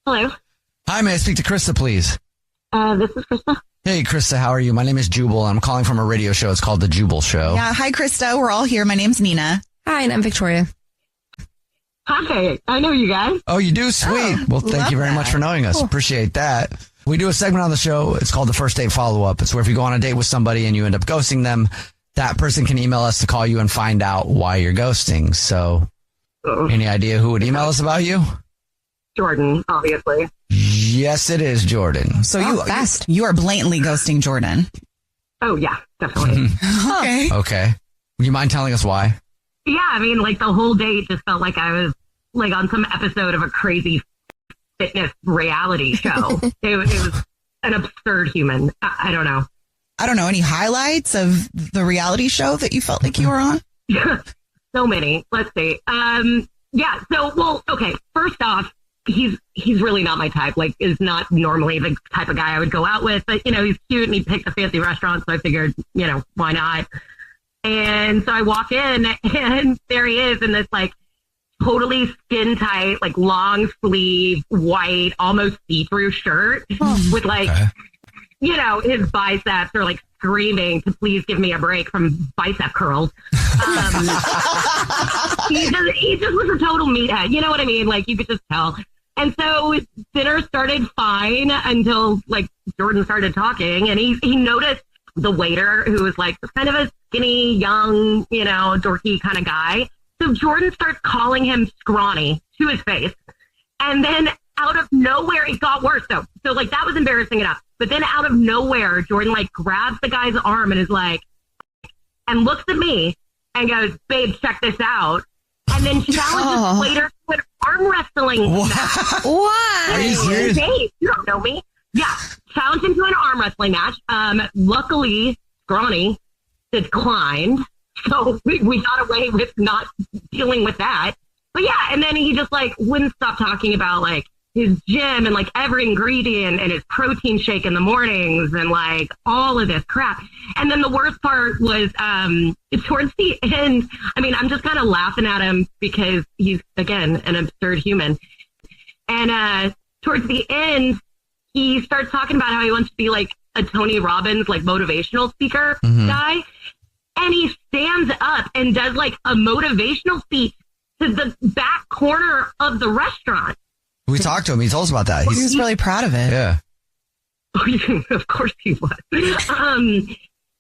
Hello. Hi, may I speak to Krista, please? This is Krista. Hey, Krista, how are you? My name is Jubal. I'm calling from a radio show. It's called The Jubal Show. Yeah. Hi, Krista. We're all here. My name's Nina. Hi, and I'm Victoria. Hi. I know you guys. Oh, you do? Sweet. Well, thank you very much for knowing us. Cool. Appreciate that. We do a segment on the show. It's called the first date follow-up. It's where if you go on a date with somebody and you end up ghosting them, that person can email us to call you and find out why you're ghosting. So any idea who would email us about you? Jordan, obviously. Yes, it is Jordan. So you are blatantly ghosting Jordan. Oh, yeah, definitely. Okay. Okay. Would you mind telling us why? Yeah, the whole date just felt like I was on some episode of a crazy fitness reality show. it was an absurd human. I don't know. I don't know. Any highlights of the reality show that you felt like you were on? So many. Let's see. Yeah. So, okay. First off, he's really not my type. Is not normally the type of guy I would go out with. But he's cute and he picked a fancy restaurant, so I figured, why not? And so I walk in and there he is in this totally skin tight, long sleeve, white, almost see-through shirt with his biceps are screaming to please give me a break from bicep curls. he just was a total meathead. You know what I mean? Like, you could just tell. And so dinner started fine until, like, Jordan started talking, and he noticed the waiter, who was, like, kind of a skinny, young, you know, dorky kind of guy. So Jordan starts calling him scrawny to his face. And then out of nowhere, it got worse, though. So, like, that was embarrassing enough. But then out of nowhere, Jordan, like, grabs the guy's arm and is like, and looks at me and goes, babe, check this out. And then challenges waiter to an arm wrestling match. What? Are you serious? Hey, you don't know me. Yeah. Challenged him to an arm wrestling match. Luckily, Scrawny declined. So we got away with not dealing with that. But yeah, and then he just like wouldn't stop talking about like his gym and like every ingredient and his protein shake in the mornings and like all of this crap. And then the worst part was towards the end, I mean, I'm just kind of laughing at him because he's, again, an absurd human. And towards the end, he starts talking about how he wants to be like a Tony Robbins, like motivational speaker guy. And he stands up and does like a motivational speech to the back corner of the restaurant. We talked to him. He told us about that. He was really proud of it. Yeah. Of course he was.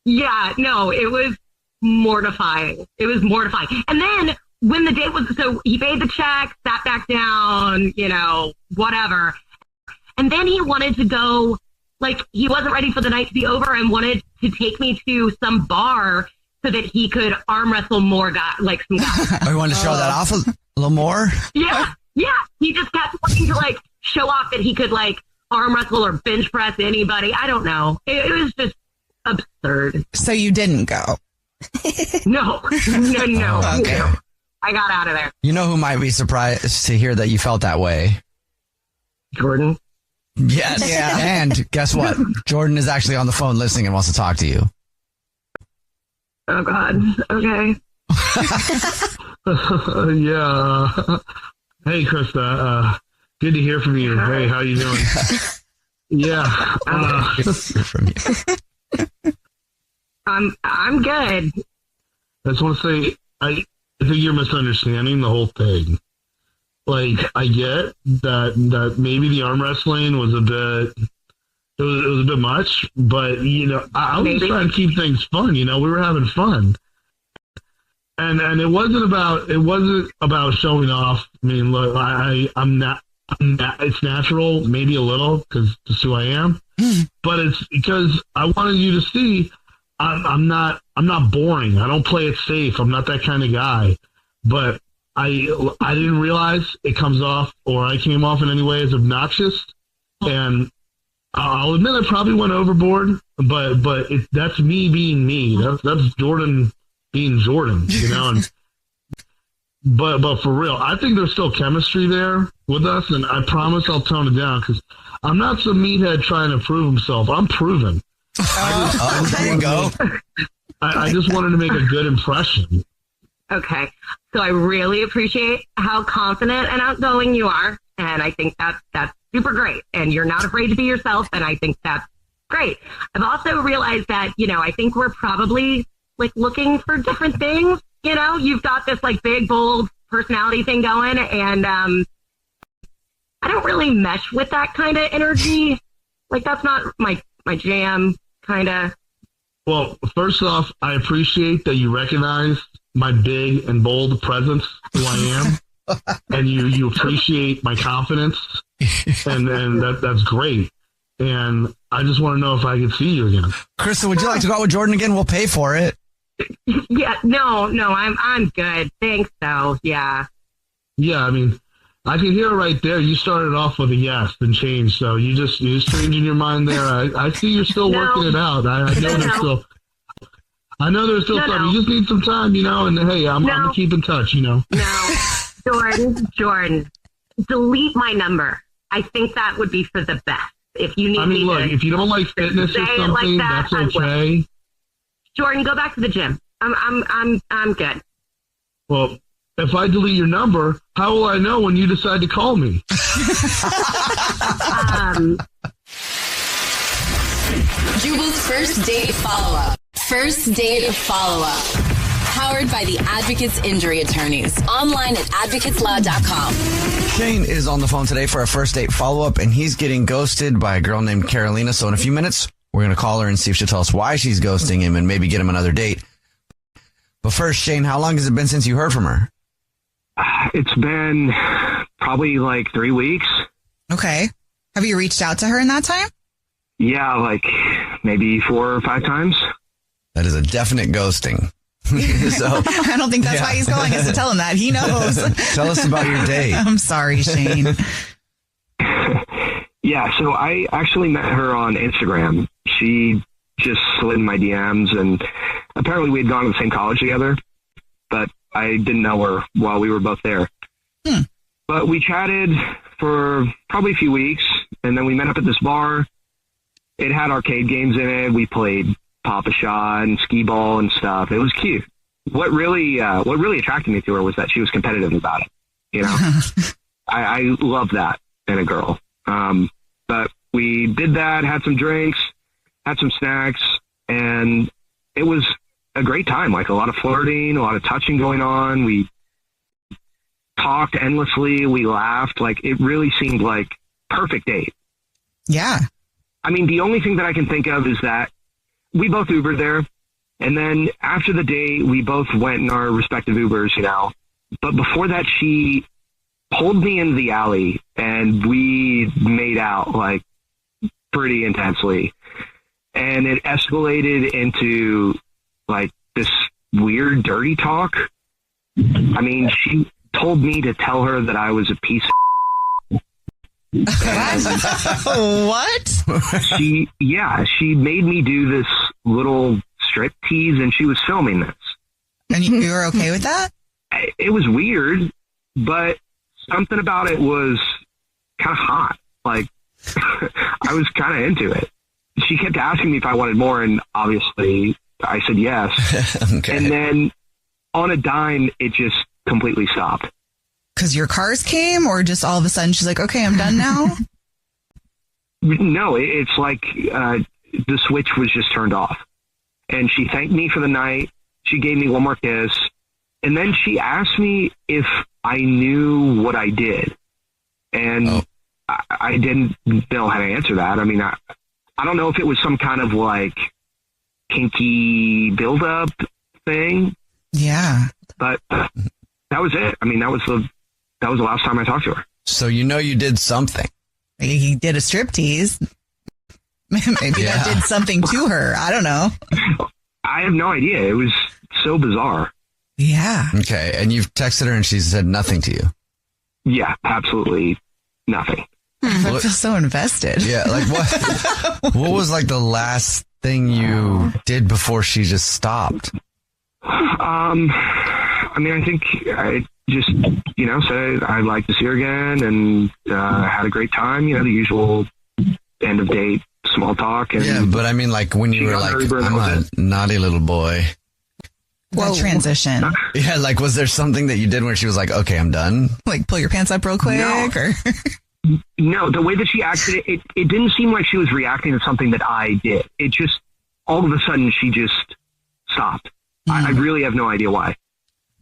Yeah, no, it was mortifying. It was mortifying. And then when the date was, so he paid the check, sat back down, you know, whatever. And then he wanted to go, like, he wasn't ready for the night to be over and wanted to take me to some bar so that he could arm wrestle more guys, like some guys. Oh, you wanted to show that off a little more? Yeah. He just kept wanting to, like, show off that he could, like, arm wrestle or bench press anybody. I don't know. It was just absurd. So you didn't go? No. Okay. No. I got out of there. You know who might be surprised to hear that you felt that way? Jordan. Yes. Yeah. And guess what? Jordan is actually on the phone listening and wants to talk to you. Oh, God. Okay. Yeah. Hey, Krista. Good to hear from you. Hey, how you doing? Yeah. Good to hear from you. I'm good. I just want to say, I think you're misunderstanding the whole thing. Like, I get that maybe the arm wrestling was a bit, it was a bit much, but, you know, I was just trying to keep things fun. You know, we were having fun. And it wasn't about showing off. I mean, look, I'm not, it's natural, maybe a little, because it's who I am. But it's because I wanted you to see I'm not boring. I don't play it safe. I'm not that kind of guy. But I didn't realize it comes off, or I came off in any way as obnoxious. And I'll admit I probably went overboard, but that's me being me. That's Jordan being Jordan, you know. And but for real, I think there's still chemistry there with us, and I promise I'll tone it down because I'm not some meathead trying to prove himself. I'm proven. There you go. I just wanted to make a good impression. Okay. So I really appreciate how confident and outgoing you are. And I think that's super great. And you're not afraid to be yourself. And I think that's great. I've also realized that, you know, I think we're probably like looking for different things. You know, you've got this like big, bold personality thing going. And I don't really mesh with that kind of energy. Like, that's not my jam, kind of. Well, first off, I appreciate that you recognize my big and bold presence, who I am, and you appreciate my confidence, and that's great. And I just want to know if I can see you again. Krista, would you like to go out with Jordan again? We'll pay for it. Yeah, no, I'm good. Thanks, though. Yeah. Yeah, I mean, I can hear it right there. You started off with a yes and changed, so you just changing your mind there. I see you're still working it out. I know there's still time. You just need some time, you know. And hey, I'm gonna keep in touch, you know. No, Jordan, delete my number. I think that would be for the best. If you need, I mean, look, if you don't like fitness or something, like that's okay. Jordan, go back to the gym. I'm good. Well, if I delete your number, how will I know when you decide to call me? Jubal's first date follow-up. First date follow-up. Powered by the Advocates Injury Attorneys. Online at advocateslaw.com. Shane is on the phone today for a first date follow-up, and he's getting ghosted by a girl named Carolina. So in a few minutes, we're going to call her and see if she'll tell us why she's ghosting him and maybe get him another date. But first, Shane, how long has it been since you heard from her? It's been probably like 3 weeks. Okay. Have you reached out to her in that time? Yeah, like maybe 4 or 5 times. That is a definite ghosting. So, I don't think that's why he's calling us to tell him that. He knows. Tell us about your date. I'm sorry, Shane. Yeah, so I actually met her on Instagram. She just slid in my DMs, and apparently we had gone to the same college together, but I didn't know her while we were both there. But we chatted for probably a few weeks, and then we met up at this bar. It had arcade games in it. We played Pop-A-Shot and skee ball and stuff. It was cute. What really attracted me to her was that she was competitive about it. You know, I love that in a girl. But we did that, had some drinks, had some snacks, and it was a great time. Like a lot of flirting, a lot of touching going on. We talked endlessly. We laughed. Like it really seemed like perfect date. Yeah. I mean, the only thing that I can think of is that we both Ubered there. And then after the date, we both went in our respective Ubers, you know. But before that, she pulled me into the alley and we made out like pretty intensely. And it escalated into like this weird, dirty talk. I mean, she told me to tell her that I was a piece of what? She made me do this little strip tease, and she was filming this. And you were okay with that? It was weird, but something about it was kind of hot. Like, I was kind of into it. She kept asking me if I wanted more, and obviously I said yes. Okay. And then on a dime, it just completely stopped. Because your cars came, or just all of a sudden she's like, okay, I'm done now? No, it's like the switch was just turned off. And she thanked me for the night. She gave me one more kiss. And then she asked me if I knew what I did. And I didn't know how to answer that. I mean, I don't know if it was some kind of like kinky build-up thing. Yeah. But that was it. I mean, that was the last time I talked to her. So you know you did something. He did a striptease. Maybe that did something to her. I don't know. I have no idea. It was so bizarre. Yeah. Okay. And you've texted her and she said nothing to you? Yeah, absolutely nothing. I feel so invested. Yeah. Like what was like the last thing you did before she just stopped? I mean, I think I just, you know, said I'd like to see her again and had a great time. You know, the usual end of date small talk. And yeah, but I mean, like when you were like, I'm a naughty little boy. What transition? Yeah, like was there something that you did where she was like, okay, I'm done? Like pull your pants up real quick? No, the way that she acted, it didn't seem like she was reacting to something that I did. It just, all of a sudden, she just stopped. I really have no idea why.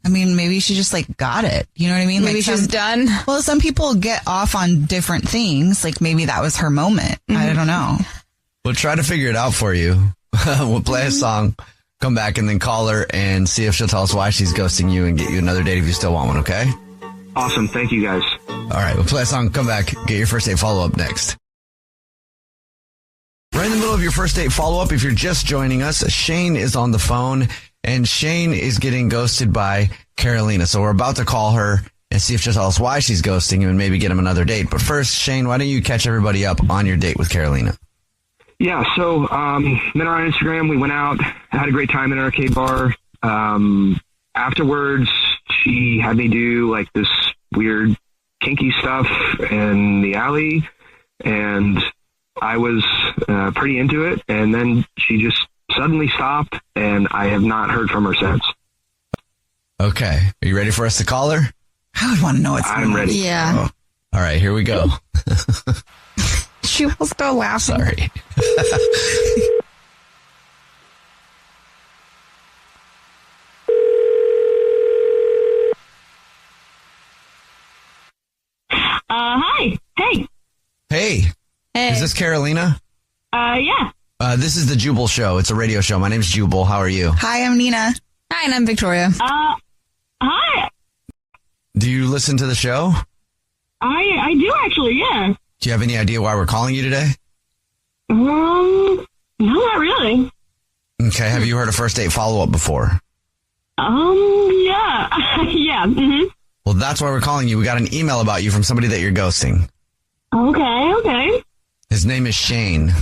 I mean, maybe she just like got it. You know what I mean? Maybe like she's done. Well, some people get off on different things. Like maybe that was her moment. I don't know. We'll try to figure it out for you. We'll play a song, come back, and then call her and see if she'll tell us why she's ghosting you and get you another date if you still want one, okay? Awesome. Thank you, guys. All right, we'll play a song, come back, get your first date follow-up next. Right in the middle of your first date follow-up, if you're just joining us, Shane is on the phone, and Shane is getting ghosted by Carolina. So we're about to call her and see if she'll tell us why she's ghosting him and maybe get him another date. But first, Shane, why don't you catch everybody up on your date with Carolina? Yeah, so met her on Instagram. We went out, had a great time in an arcade bar. Afterwards, she had me do like this weird kinky stuff in the alley, and I was pretty into it. And then she just suddenly stopped, and I have not heard from her since. Okay. Are you ready for us to call her? I would want to know what's going on. I'm ready. Yeah. Oh. All right, here we go. She will still laughing. Sorry. this Carolina? Yeah. This is the Jubal Show. It's a radio show. My name's Jubal. How are you? Hi, I'm Nina. Hi, and I'm Victoria. Hi. Do you listen to the show? I do actually, yeah. Do you have any idea why we're calling you today? No, not really. Okay. Have you heard a first date follow-up before? Yeah. Yeah. Mm-hmm. Well, that's why we're calling you. We got an email about you from somebody that you're ghosting. Okay. His name is Shane.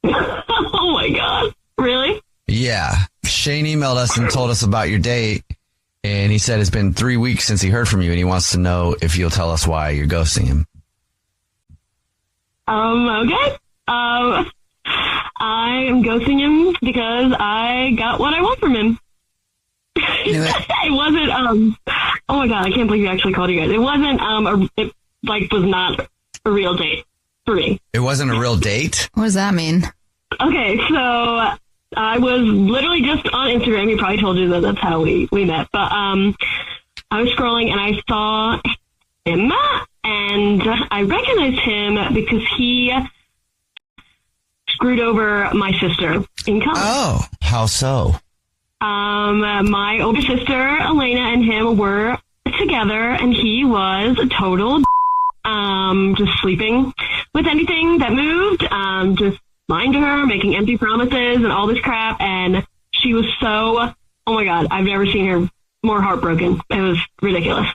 Oh my God. Really? Yeah. Shane emailed us and told us about your date. And he said it's been 3 weeks since he heard from you, and he wants to know if you'll tell us why you're ghosting him. Okay. I am ghosting him because I got what I want from him. It wasn't, oh my God, I can't believe you actually called you guys. It wasn't, it was not a real date for me. It wasn't a real date? What does that mean? Okay, so I was literally just on Instagram. He probably told you that that's how we met. But I was scrolling and I saw him, and I recognized him because he screwed over my sister in college. Oh, how so? My older sister, Elena, and him were together, and he was a total just sleeping with anything that moved, just lying to her, making empty promises and all this crap. And she was so, oh my God, I've never seen her more heartbroken. It was ridiculous.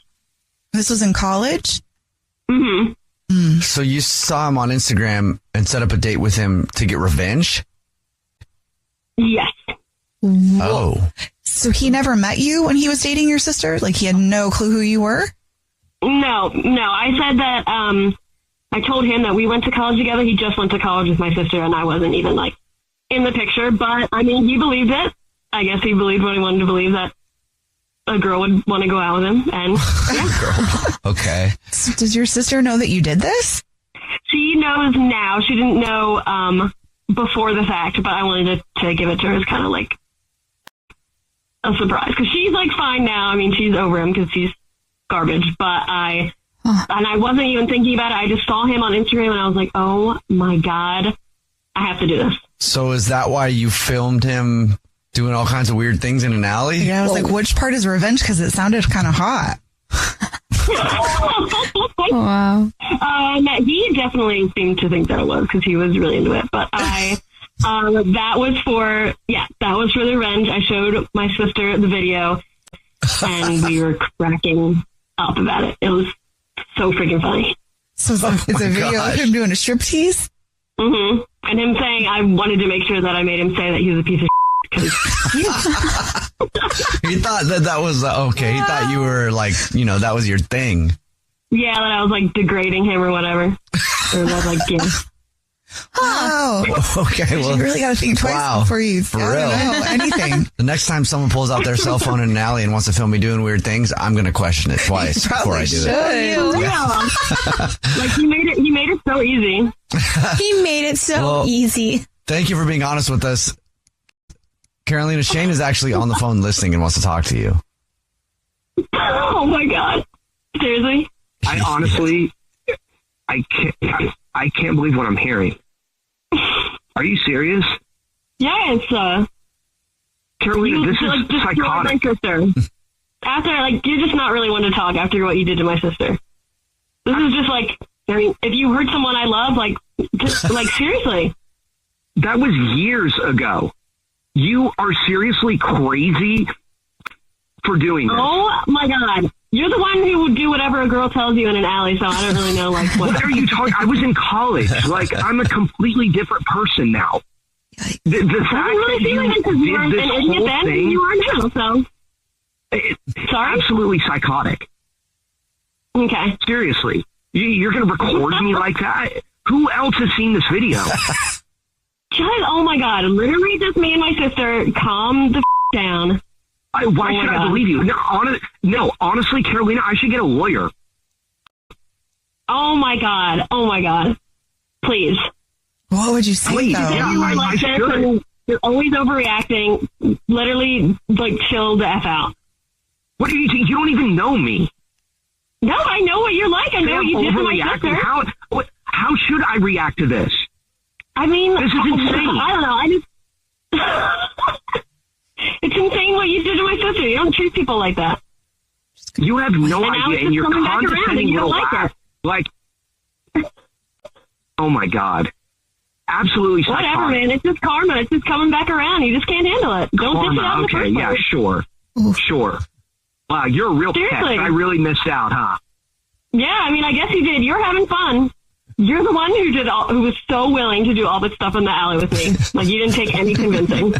This was in college? Mm-hmm. So you saw him on Instagram and set up a date with him to get revenge? Yes. Oh. So he never met you when he was dating your sister? Like he had no clue who you were? No. I said that, I told him that we went to college together. He just went to college with my sister, and I wasn't even, in the picture. But, I mean, he believed it. I guess he believed what he wanted to believe, that a girl would want to go out with him. And, yeah. Okay. So does your sister know that you did this? She knows now. She didn't know before the fact, but I wanted to give it to her as kind of, a surprise. Because she's, fine now. I mean, she's over him because he's garbage. But and I wasn't even thinking about it. I just saw him on Instagram and I was like, oh my God, I have to do this. So is that why you filmed him doing all kinds of weird things in an alley? Yeah, I was like, which part is revenge? Because it sounded kind of hot. Wow. He definitely seemed to think that it was because he was really into it. But that was for the revenge. I showed my sister the video and we were cracking up about it. It was so freaking funny. So it's a video of him doing a striptease? Mm-hmm. And him saying, I wanted to make sure that I made him say that he was a piece of shit. He thought that was okay. He thought you were that was your thing. Yeah, that I was degrading him or whatever. Or yeah. Oh. Okay, well. You really got to think twice before you anything. The next time someone pulls out their cell phone in an alley and wants to film me doing weird things, I'm going to question it twice before I do it. Yeah. He made it so easy. He made it so easy. Thank you for being honest with us. Carolina, Shane is actually on the phone listening and wants to talk to you. Oh my God. Seriously? I honestly, I can't believe what I'm hearing. Are you serious? Yeah, it's Carolina, this is psychotic. My sister. After you're just not really one to talk after what you did to my sister. This is just if you hurt someone I love, seriously. That was years ago. You are seriously crazy for doing this. Oh my God. You're the one who would do whatever a girl tells you in an alley, so I don't really know, what are you talking? I was in college. I'm a completely different person now. The fact that you did this whole thing... You are now, so... Sorry? Absolutely psychotic. Okay. Seriously. You're going to record me like that? Who else has seen this video? Oh my God. Literally just me and my sister. Calm the down. Why should I believe you? No, honestly, Carolina, I should get a lawyer. Oh my God. Please. What would you say, though? Yeah, you're always overreacting. Literally, chill the F out. What do you think? You don't even know me. No, I know what you're like. I know what you did to my sister. How How should I react to this? I mean, this is insane. I don't know. It's insane what you did to my sister. You don't treat people like that. You have no idea, and you're condescending little laugh. Like, oh my God. Absolutely psychotic. Whatever, man. It's just karma. It's just coming back around. You just can't handle it. Don't dish it out in the first place. Sure. Sure. Wow, you're a real pest. I really missed out, huh? Yeah, I mean, I guess you did. You're having fun. You're the one who was so willing to do all this stuff in the alley with me. Like, you didn't take any convincing.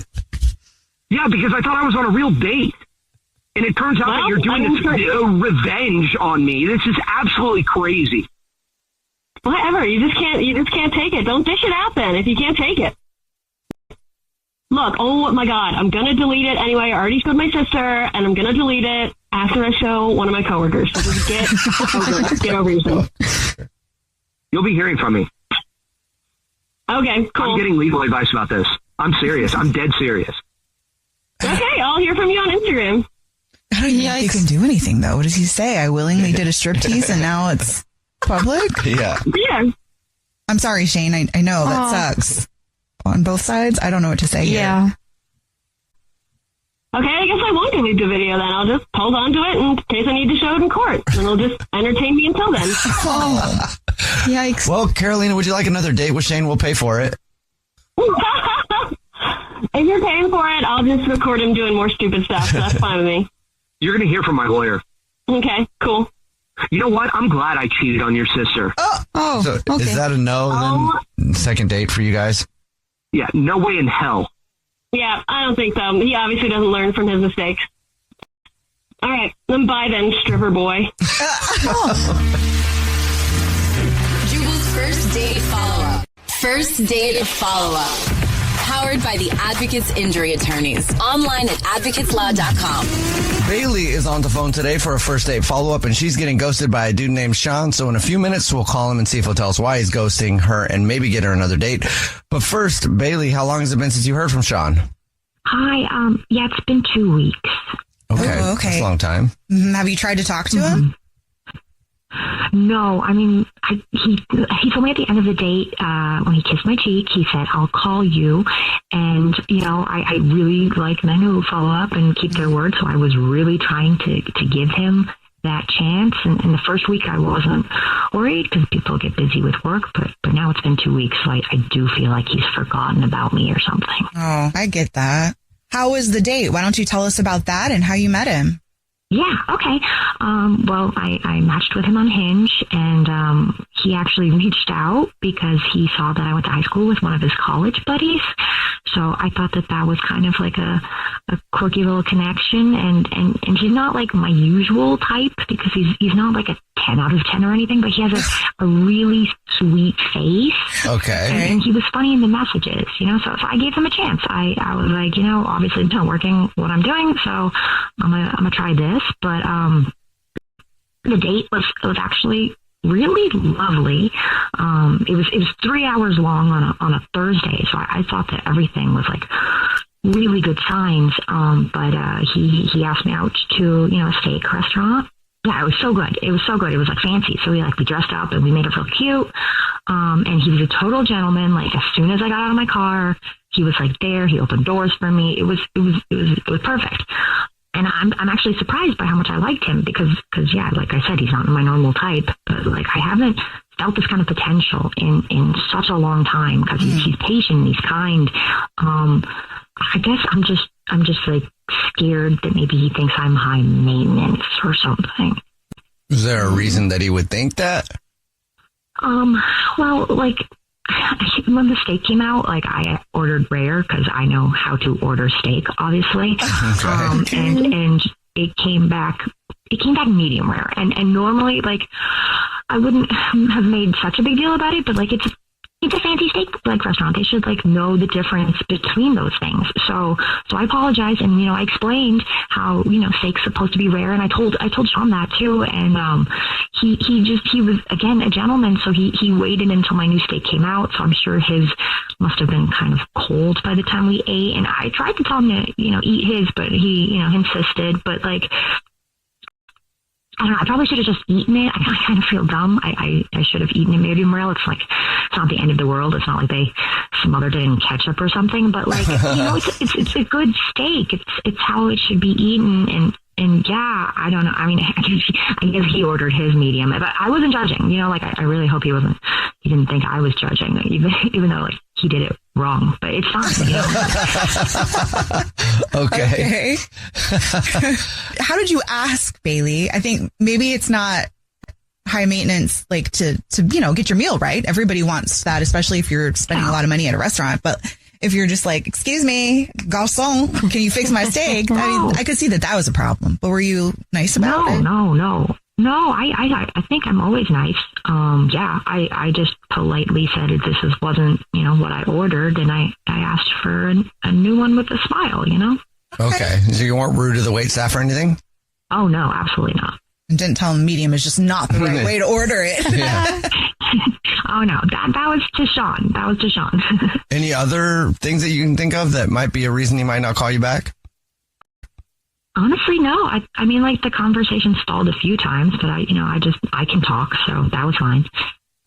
Yeah, because I thought I was on a real date. And it turns out that you're doing this revenge on me. This is absolutely crazy. Whatever. You just can't take it. Don't dish it out then if you can't take it. Look, oh my God, I'm going to delete it anyway. I already showed my sister, and I'm going to delete it after I show one of my coworkers. So just get over yourself. You'll be hearing from me. Okay, cool. I'm getting legal advice about this. I'm serious. I'm dead serious. Okay, I'll hear from you on Instagram. I don't think he can do anything, though. What does he say? I willingly did a striptease, and now it's public? Yeah. Yeah. I'm sorry, Shane. I know that sucks. On both sides, I don't know what to say Yeah. here. Okay, I guess I won't delete the video then. I'll just hold on to it in case I need to show it in court. And it'll just entertain me until then. Yikes. Well, Carolina, would you like another date with Shane? We'll pay for it. If you're paying for it, I'll just record him doing more stupid stuff. So that's fine with me. You're going to hear from my lawyer. Okay, cool. You know what? I'm glad I cheated on your sister. So okay. Is that a no then? Second date for you guys? Yeah, no way in hell. Yeah, I don't think so. He obviously doesn't learn from his mistakes. All right, then bye then, stripper boy. Jubal's first date follow-up. First date follow-up. Powered by the Advocates Injury Attorneys. Online at advocateslaw.com. Bailey is on the phone today for a first date follow-up, and she's getting ghosted by a dude named Sean. So in a few minutes, we'll call him and see if he'll tell us why he's ghosting her and maybe get her another date. But first, Bailey, how long has it been since you heard from Sean? Hi. Yeah, it's been 2 weeks. Okay. Oh, okay. That's a long time. Mm-hmm. Have you tried to talk to him? No, I mean, he told me at the end of the date, when he kissed my cheek, he said, I'll call you. And, you know, I really like men who follow up and keep their word. So I was really trying to give him that chance. And in the first week, I wasn't worried because people get busy with work. But now it's been 2 weeks. So I do feel like he's forgotten about me or something. Oh, I get that. How was the date? Why don't you tell us about that and how you met him? Yeah, okay. Well, I matched with him on Hinge, and he actually reached out because he saw that I went to high school with one of his college buddies. So I thought that was kind of like a quirky little connection, and he's not like my usual type because he's not like a 10 out of 10 or anything, but he has a really sweet face. Okay. And he was funny in the messages, you know, so I gave him a chance. I was like, you know, obviously it's not working what I'm doing, so I'm gonna try this. But the date was actually really lovely. It was 3 hours long on a Thursday, so I thought that everything was like really good signs. But he asked me out to, you know, a steak restaurant. Yeah, it was so good. It was so good. It was like fancy. So we dressed up and we made it feel cute. And he was a total gentleman. Like as soon as I got out of my car, he was like there. He opened doors for me. It was perfect. And I'm actually surprised by how much I liked him because yeah, like I said, he's not my normal type, but like I haven't felt this kind of potential in such a long time because he's patient, he's kind. I guess I'm just like scared that maybe he thinks I'm high maintenance or something. Is there a reason that he would think that? Well, like when the steak came out, like I ordered rare because I know how to order steak, obviously. And it came back medium rare. And normally, like, I wouldn't have made such a big deal about it, but like it's a fancy steak like restaurant. They should like know the difference between those things. So I apologize, and you know I explained how steak's supposed to be rare, and I told Sean that too. And he was again a gentleman, so he waited until my new steak came out. So I'm sure his must have been kind of cold by the time we ate. And I tried to tell him to eat his, but he insisted. But like I don't know. I probably should have just eaten it. I kind of feel dumb. I should have eaten it medium rare. It's not the end of the world. It's not like they smothered it in ketchup or something. But it's a good steak. It's how it should be eaten. And yeah, I don't know. I mean, I guess he ordered his medium, but I wasn't judging. I really hope he didn't think I was judging, even though he did it wrong. But it's fine. Okay. How did you ask, Bailey? I think maybe it's not high maintenance, to get your meal right. Everybody wants that, especially if you're spending a lot of money at a restaurant. But if you're just excuse me, garçon, can you fix my steak? I mean, I could see that was a problem. But were you nice about it? No, I think I'm always nice. I just politely said this wasn't, what I ordered, and I asked for a new one with a smile, Okay. So you weren't rude to the waitstaff or anything? Oh, no, absolutely not. And didn't tell him medium is just not the right way to order it. Yeah. Oh, no, that was to Sean. That was to Sean. Any other things that you can think of that might be a reason he might not call you back? Honestly, no. I mean, the conversation stalled a few times, but I can talk, so that was fine.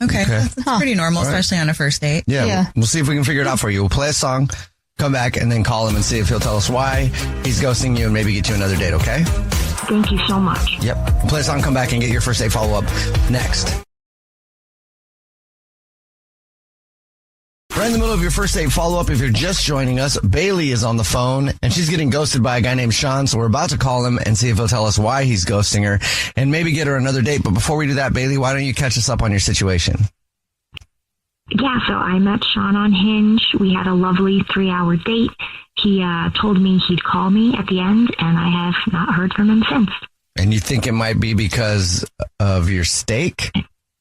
Okay. That's pretty normal, especially on a first date. Yeah. We'll see if we can figure it out for you. We'll play a song, come back, and then call him and see if he'll tell us why he's ghosting you and maybe get you another date, okay? Thank you so much. Yep. We'll play a song, come back, and get your first date follow-up next. Right in the middle of your first date follow-up, if you're just joining us, Bailey is on the phone, and she's getting ghosted by a guy named Sean, so we're about to call him and see if he'll tell us why he's ghosting her and maybe get her another date. But before we do that, Bailey, why don't you catch us up on your situation? Yeah, so I met Sean on Hinge. We had a lovely 3-hour date. He told me he'd call me at the end, and I have not heard from him since. And you think it might be because of your steak?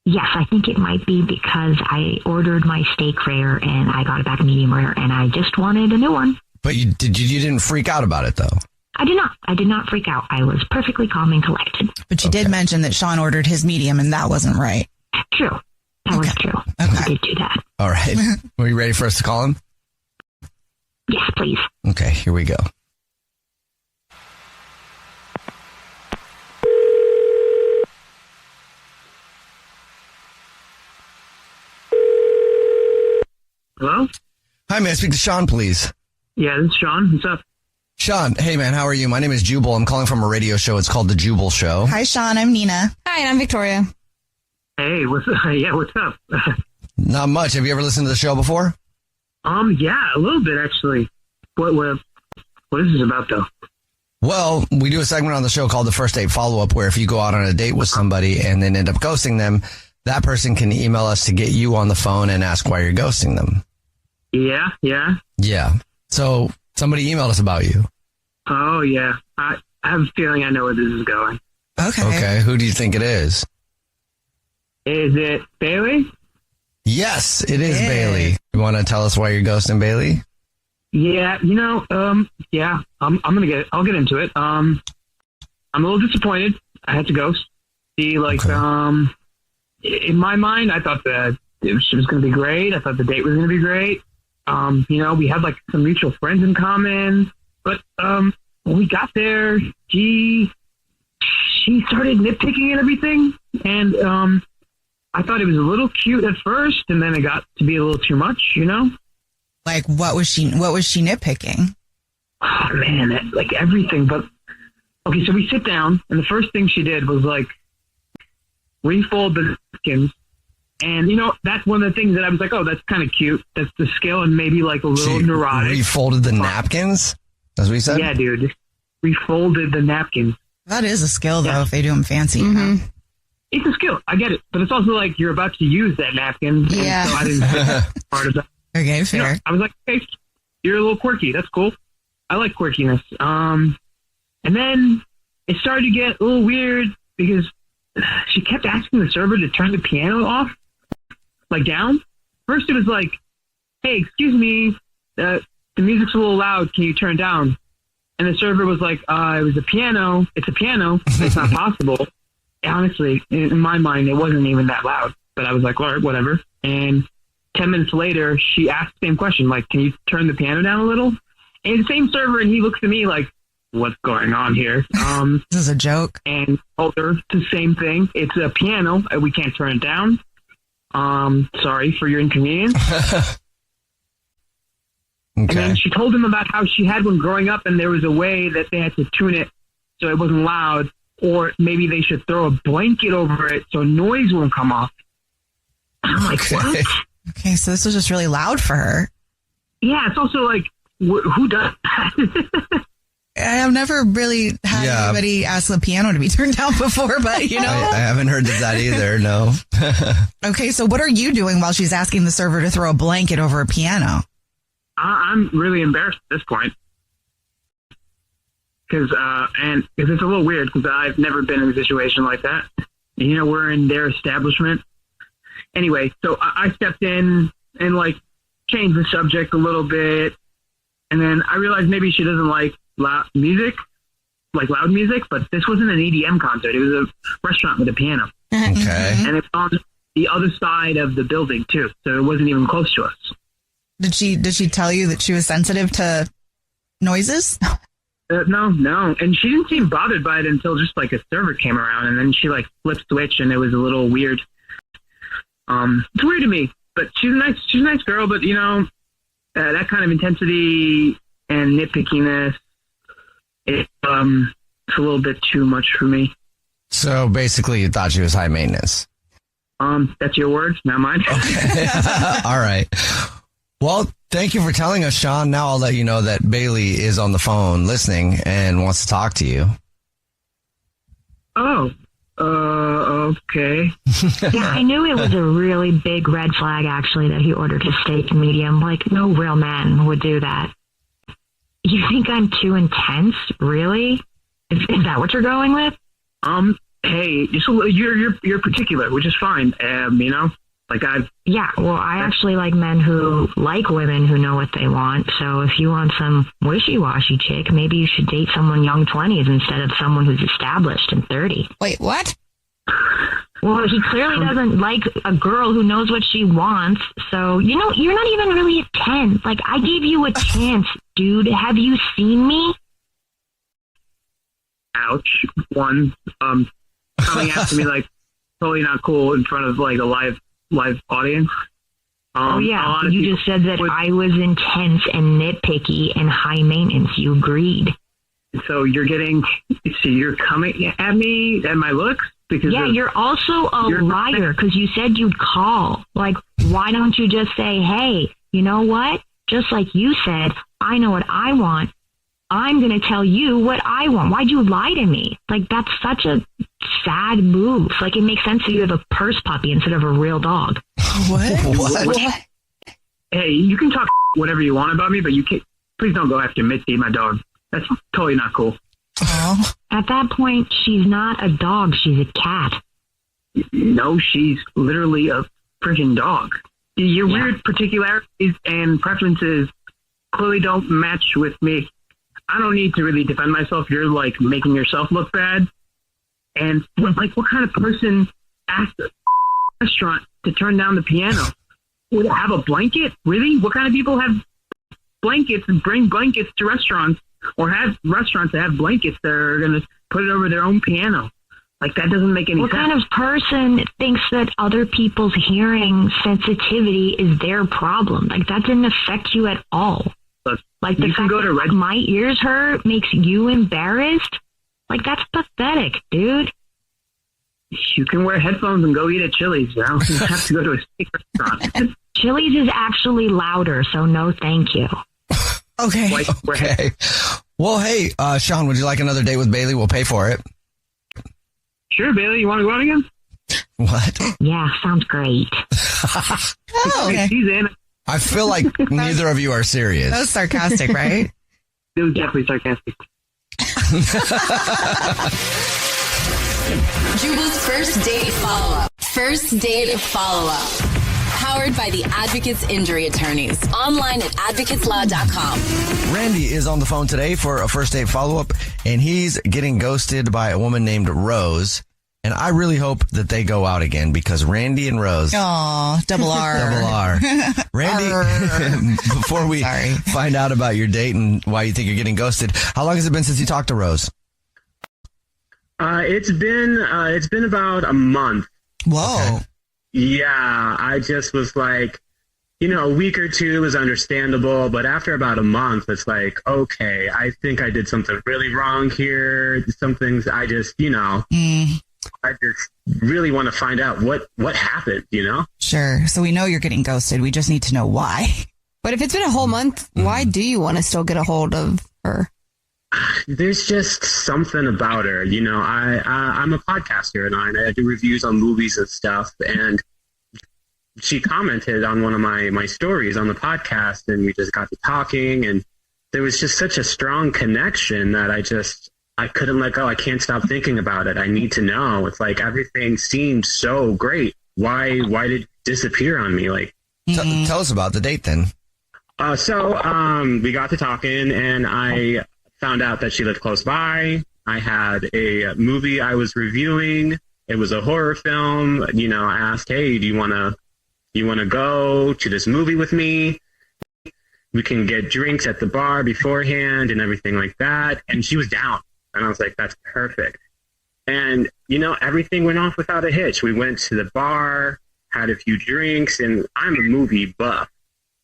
Yes, I think it might be because I ordered my steak rare and I got it back medium rare, and I just wanted a new one. But you didn't freak out about it, though? I did not. I did not freak out. I was perfectly calm and collected. But you did mention that Sean ordered his medium, and that wasn't right. True. That was true. Okay. I did do that. All right. Are you ready for us to call him? Yes, please. Okay, here we go. Hello? Hi, may I speak to Sean, please? Yeah, this is Sean. What's up? Sean, hey, man, how are you? My name is Jubal. I'm calling from a radio show. It's called The Jubal Show. Hi, Sean. I'm Nina. Hi, and I'm Victoria. Hey, what's up? Not much. Have you ever listened to the show before? Yeah, a little bit, actually. What is this about, though? Well, we do a segment on the show called The First Date Follow-Up, where if you go out on a date with somebody and then end up ghosting them, that person can email us to get you on the phone and ask why you're ghosting them. Yeah. Yeah. So somebody emailed us about you. Oh, yeah. I have a feeling I know where this is going. Okay. Who do you think it is? Is it Bailey? Yes, it is Bailey. You want to tell us why you're ghosting Bailey? Yeah, yeah, I'll get into it. I'm a little disappointed. I had to ghost. See, in my mind, I thought that it was going to be great. I thought the date was going to be great. We had some mutual friends in common, but when we got there, she started nitpicking at everything, and I thought it was a little cute at first, and then it got to be a little too much, What was she nitpicking? Oh man, everything. But okay, so we sit down, and the first thing she did was refold the napkins. And, that's one of the things that I was like, oh, that's kind of cute. That's the skill, and maybe a little neurotic. Refolded the napkins? That's what you said? Yeah, dude. Refolded the napkins. That is a skill, though, if they do them fancy. Mm-hmm. It's a skill. I get it. But it's also you're about to use that napkin. Yeah. So I didn't get that part of that. Okay, fair. I was like, hey, you're a little quirky. That's cool. I like quirkiness. And then it started to get a little weird because she kept asking the server to turn the piano off, down. First it was hey, excuse me, the music's a little loud. Can you turn it down? And the server was like, it was a piano. It's a piano. It's not possible. Honestly, in my mind, it wasn't even that loud. But I was like, all right, whatever. And 10 minutes later, she asked the same question, can you turn the piano down a little? And the same server, and he looks at me what's going on here. This is a joke. And told her the same thing. It's a piano. We can't turn it down. Sorry for your inconvenience. And then she told him about how she had one growing up and there was a way that they had to tune it so it wasn't loud, or maybe they should throw a blanket over it so noise won't come off. I'm like, what? Okay, so this was just really loud for her. Yeah, it's also like, who does that? I've never really had anybody ask the piano to be turned down before, but I haven't heard of that either. No. Okay, so what are you doing while she's asking the server to throw a blanket over a piano? I'm really embarrassed at this point. Because it's a little weird because I've never been in a situation like that. And, we're in their establishment. Anyway, so I stepped in and like changed the subject a little bit. And then I realized maybe she doesn't like loud music, but this wasn't an EDM concert. It was a restaurant with a piano. Okay. And it's on the other side of the building too. So it wasn't even close to us. Did she tell you that she was sensitive to noises? No. And she didn't seem bothered by it until just like a server came around, and then she like flipped switch, and it was a little weird. It's weird to me, but she's a nice girl, but that kind of intensity and nitpickiness, it's a little bit too much for me. So basically you thought she was high maintenance. That's your words, not mine. Okay. All right. Well, thank you for telling us, Sean. Now I'll let you know that Bailey is on the phone listening and wants to talk to you. Oh, okay. Yeah, I knew it was a really big red flag, actually, that he ordered his steak medium. Like, no real man would do that. You think I'm too intense? Really? Is that what you're going with? Hey, you're particular, which is fine. I actually like men who like women who know what they want. So if you want some wishy-washy chick, maybe you should date someone young 20s instead of someone who's established and 30. Wait, what? Well, he clearly doesn't like a girl who knows what she wants. So, you're not even really a 10. Like, I gave you a chance, dude. Have you seen me? Ouch. One, coming after me like totally not cool in front of like a live audience. You just said that I was intense and nitpicky and high maintenance. You agreed. So you're coming at me and my looks? Because you're also a liar because you said you'd call. Like, why don't you just say, hey, you know what? Just like you said, I know what I want. I'm going to tell you what I want. Why'd you lie to me? Like, that's such a sad move. Like, it makes sense that you have a purse puppy instead of a real dog. What? Hey, you can talk whatever you want about me, but please don't go after Mitzi, my dog. That's totally not cool. Oh. At that point, she's not a dog. She's a cat. No, she's literally a freaking dog. Your weird particularities and preferences clearly don't match with me. I don't need to really defend myself. You're like making yourself look bad. And like, what kind of person asked a restaurant to turn down the piano? Would it have a blanket? Really? What kind of people have blankets and bring blankets to restaurants, or have restaurants that have blankets that are going to put it over their own piano? Like, that doesn't make any sense. What kind of person thinks that other people's hearing sensitivity is their problem? Like, that didn't affect you at all. Look, like, the fact that my ears hurt makes you embarrassed? Like, that's pathetic, dude. You can wear headphones and go eat at Chili's. You don't have to go to a steak restaurant. Chili's is actually louder, so no thank you. Okay. Okay. Well, hey, Sean, would you like another date with Bailey? We'll pay for it. Sure, Bailey. You want to go out again? What? Yeah, sounds great. Okay. She's in. I feel like neither of you are serious. That was sarcastic, right? It was definitely sarcastic. Jubal's first date follow-up. First date follow-up. Powered by the Advocates Injury Attorneys. Online at advocateslaw.com. Randy is on the phone today for a first date follow-up, and he's getting ghosted by a woman named Rose. And I really hope that they go out again because Randy and Rose. Aw, double R. Double R. Randy, before we find out about your date and why you think you're getting ghosted, how long has it been since you talked to Rose? It's been about a month. Whoa. Okay. Yeah, I just was like, a week or two is understandable, but after about a month, it's like, okay, I think I did something really wrong here. Some things I just, I just really want to find out what happened, Sure. So we know you're getting ghosted. We just need to know why. But if it's been a whole month, why do you want to still get a hold of her? There's just something about her. I'm a podcaster and I do reviews on movies and stuff. And she commented on one of my stories on the podcast and we just got to talking and there was just such a strong connection that I couldn't let go. I can't stop thinking about it. I need to know. It's like everything seemed so great. Why did it disappear on me? Like, tell us about the date then. So we got to talking and I found out that she lived close by. I had a movie I was reviewing. It was a horror film. I asked, hey, do you want to go to this movie with me? We can get drinks at the bar beforehand and everything like that. And she was down. And I was like, that's perfect. And, everything went off without a hitch. We went to the bar, had a few drinks, and I'm a movie buff.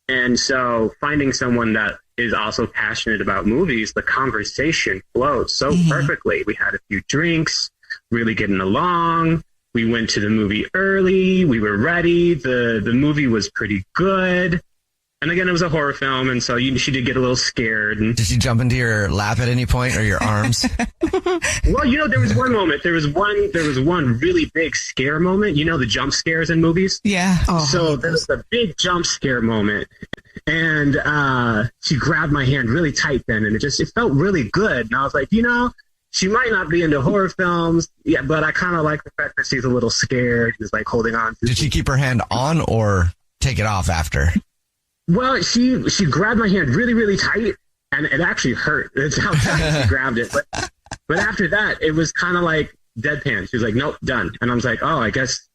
And so finding someone that is also passionate about movies, the conversation flowed so perfectly. We had a few drinks, really getting along. We went to the movie early. We were ready. The movie was pretty good. And again, it was a horror film, and so she did get a little scared. And did she jump into your lap at any point or your arms? Well, there was one moment. There was one really big scare moment. The jump scares in movies. Yeah. Oh. So there was a big jump scare moment, and she grabbed my hand really tight then, and it felt really good. And I was like, she might not be into horror films, yeah, but I kind of like the fact that she's a little scared. She's like holding on. Did she keep her hand on or take it off after? Well, she grabbed my hand really, really tight, and it actually hurt. That's how tight she grabbed it. But after that, it was kind of like deadpan. She was like, nope, done. And I was like, oh, I guess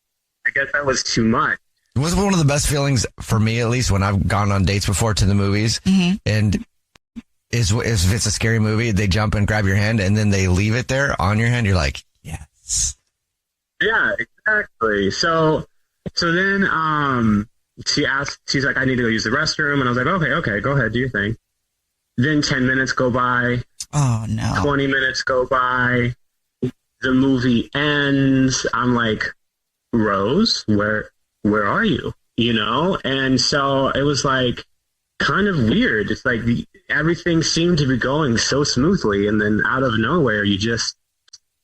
that was too much. It was one of the best feelings for me, at least, when I've gone on dates before to the movies. And if it's a scary movie, they jump and grab your hand, and then they leave it there on your hand. You're like, yes. Yeah, exactly. So then, she's like, I need to go use the restroom. And I was like, okay, go ahead, do your thing. Then 10 minutes go by. Oh, no. 20 minutes go by. The movie ends. I'm like, Rose, where are you? And so it was like kind of weird. It's like everything seemed to be going so smoothly. And then out of nowhere, you just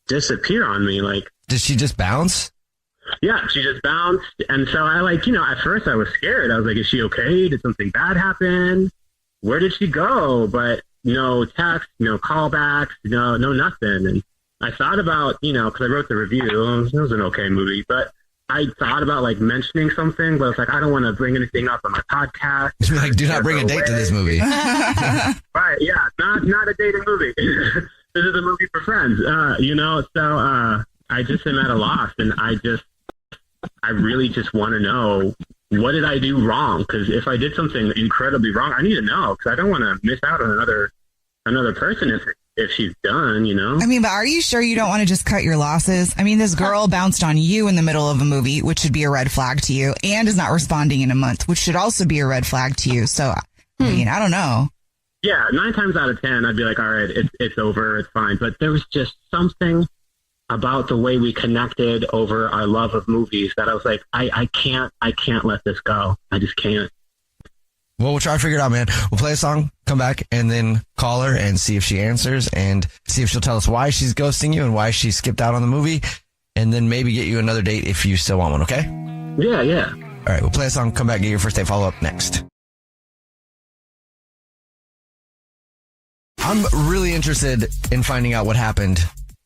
disappear on me. Like, did she just bounce? Yeah, she just bounced. And so I at first I was scared. I was like, is she okay? Did something bad happen? Where did she go? But no text, no callbacks, no nothing. And I thought about, because I wrote the review, it was an okay movie, but I thought about mentioning something, but it's like, I don't want to bring anything up on my podcast. Like, do not bring a date to this movie. Right, yeah, not a dating movie. This is a movie for friends, so I just am at a loss, and I really just want to know, what did I do wrong? Because if I did something incredibly wrong, I need to know, because I don't want to miss out on another person if she's done, I mean, but are you sure you don't want to just cut your losses? I mean, this girl bounced on you in the middle of a movie, which should be a red flag to you, and is not responding in a month, which should also be a red flag to you. So, I mean, I don't know. Yeah, 9 times out of 10, I'd be like, all right, it's over, it's fine. But there was just something about the way we connected over our love of movies that I was like, I can't let this go. I just can't. Well, we'll try to figure it out, man. We'll play a song, come back, and then call her and see if she answers and see if she'll tell us why she's ghosting you and why she skipped out on the movie, and then maybe get you another date if you still want one, okay? Yeah. All right, we'll play a song, come back, get your first date follow-up next. I'm really interested in finding out what happened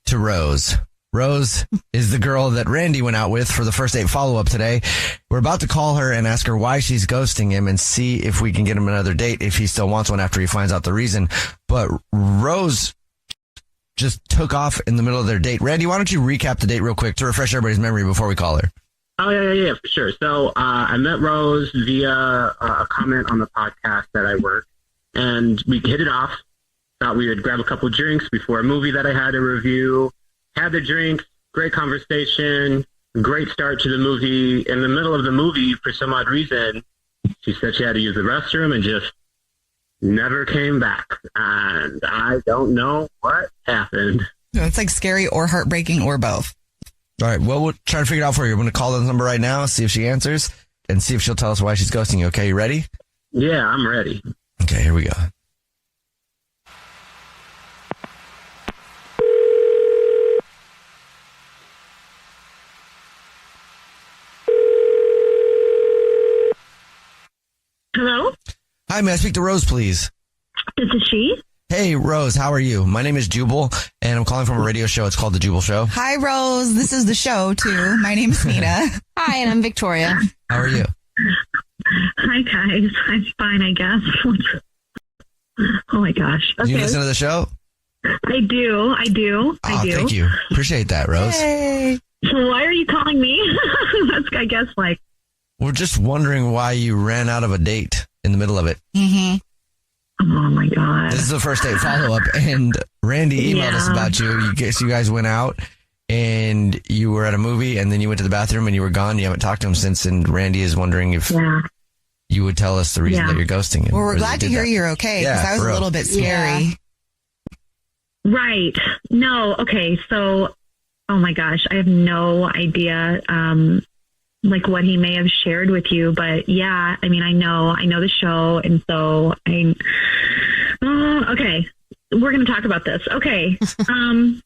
to Rose. Rose is the girl that Randy went out with for the first date follow-up today. We're about to call her and ask her why she's ghosting him and see if we can get him another date if he still wants one after he finds out the reason. But Rose, just took off in the middle of their date. Randy, why don't you recap the date real quick to refresh everybody's memory before we call her? Oh, yeah, for sure. So I met Rose via a comment on the podcast that I work, and we hit it off. Thought we would grab a couple drinks before a movie that I had to review. Had the drinks, great conversation, great start to the movie. In the middle of the movie, for some odd reason, she said she had to use the restroom and just never came back. And I don't know what happened. It's like scary or heartbreaking or both. All right, well, we'll try to figure it out for you. I'm going to call the number right now, see if she answers, and see if she'll tell us why she's ghosting you. Okay, you ready? Yeah, I'm ready. Okay, here we go. Hello? Hi, may I speak to Rose, please? This is she. Hey, Rose, how are you? My name is Jubal, and I'm calling from a radio show. It's called The Jubal Show. Hi, Rose. This is the show, too. My name is Nina. Hi, and I'm Victoria. How are you? Hi, guys. I'm fine, I guess. Oh, my gosh. Do you listen to the show? I do. Oh, thank you. Appreciate that, Rose. Hey. So why are you calling me? That's, I guess, like... We're just wondering why you ran out of a date in the middle of it. Mm-hmm. Oh, my God. This is the first date follow-up, and Randy emailed us about you. You guys went out, and you were at a movie, and then you went to the bathroom, and you were gone. You haven't talked to him since, and Randy is wondering if you would tell us the reason that you're ghosting him. Well, we're glad to hear you're okay, because that was a little bit scary. Yeah. Right. No, okay, so, oh, my gosh, I have no idea, like what he may have shared with you, but yeah, I mean, I know the show. And so okay, we're going to talk about this. Okay.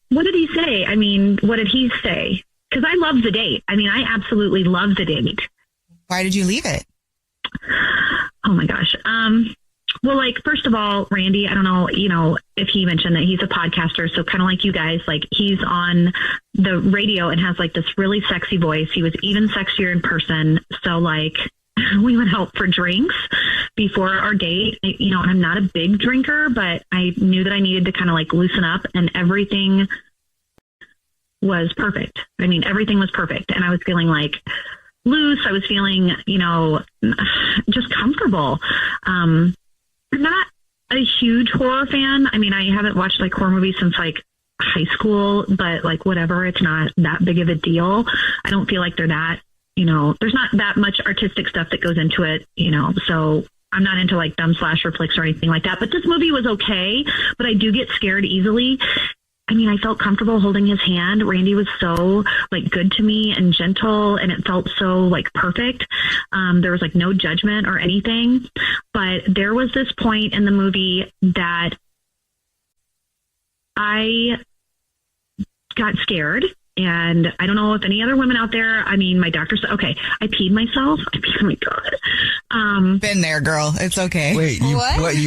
What did he say? I mean, what did he say? Cause I love the date. I mean, I absolutely love the date. Why did you leave it? Oh my gosh. Well, like, first of all, Randy, I don't know, if he mentioned that he's a podcaster. So kind of like you guys, like he's on the radio and has like this really sexy voice. He was even sexier in person. So like we went out for drinks before our date, and I'm not a big drinker, but I knew that I needed to kind of like loosen up, and everything was perfect. I mean, everything was perfect. And I was feeling like loose. I was feeling, just comfortable. I'm not a huge horror fan. I mean, I haven't watched like horror movies since like high school, but like whatever, it's not that big of a deal. I don't feel like they're that, there's not that much artistic stuff that goes into it, so I'm not into like dumb slasher flicks or anything like that. But this movie was okay, but I do get scared easily. I mean, I felt comfortable holding his hand. Randy was so like good to me and gentle, and it felt so like perfect. There was like no judgment or anything, but there was this point in the movie that I got scared. And I don't know if any other women out there, I mean, my doctor said, okay, I peed myself. Oh my God. Been there, girl. It's okay. Wait, you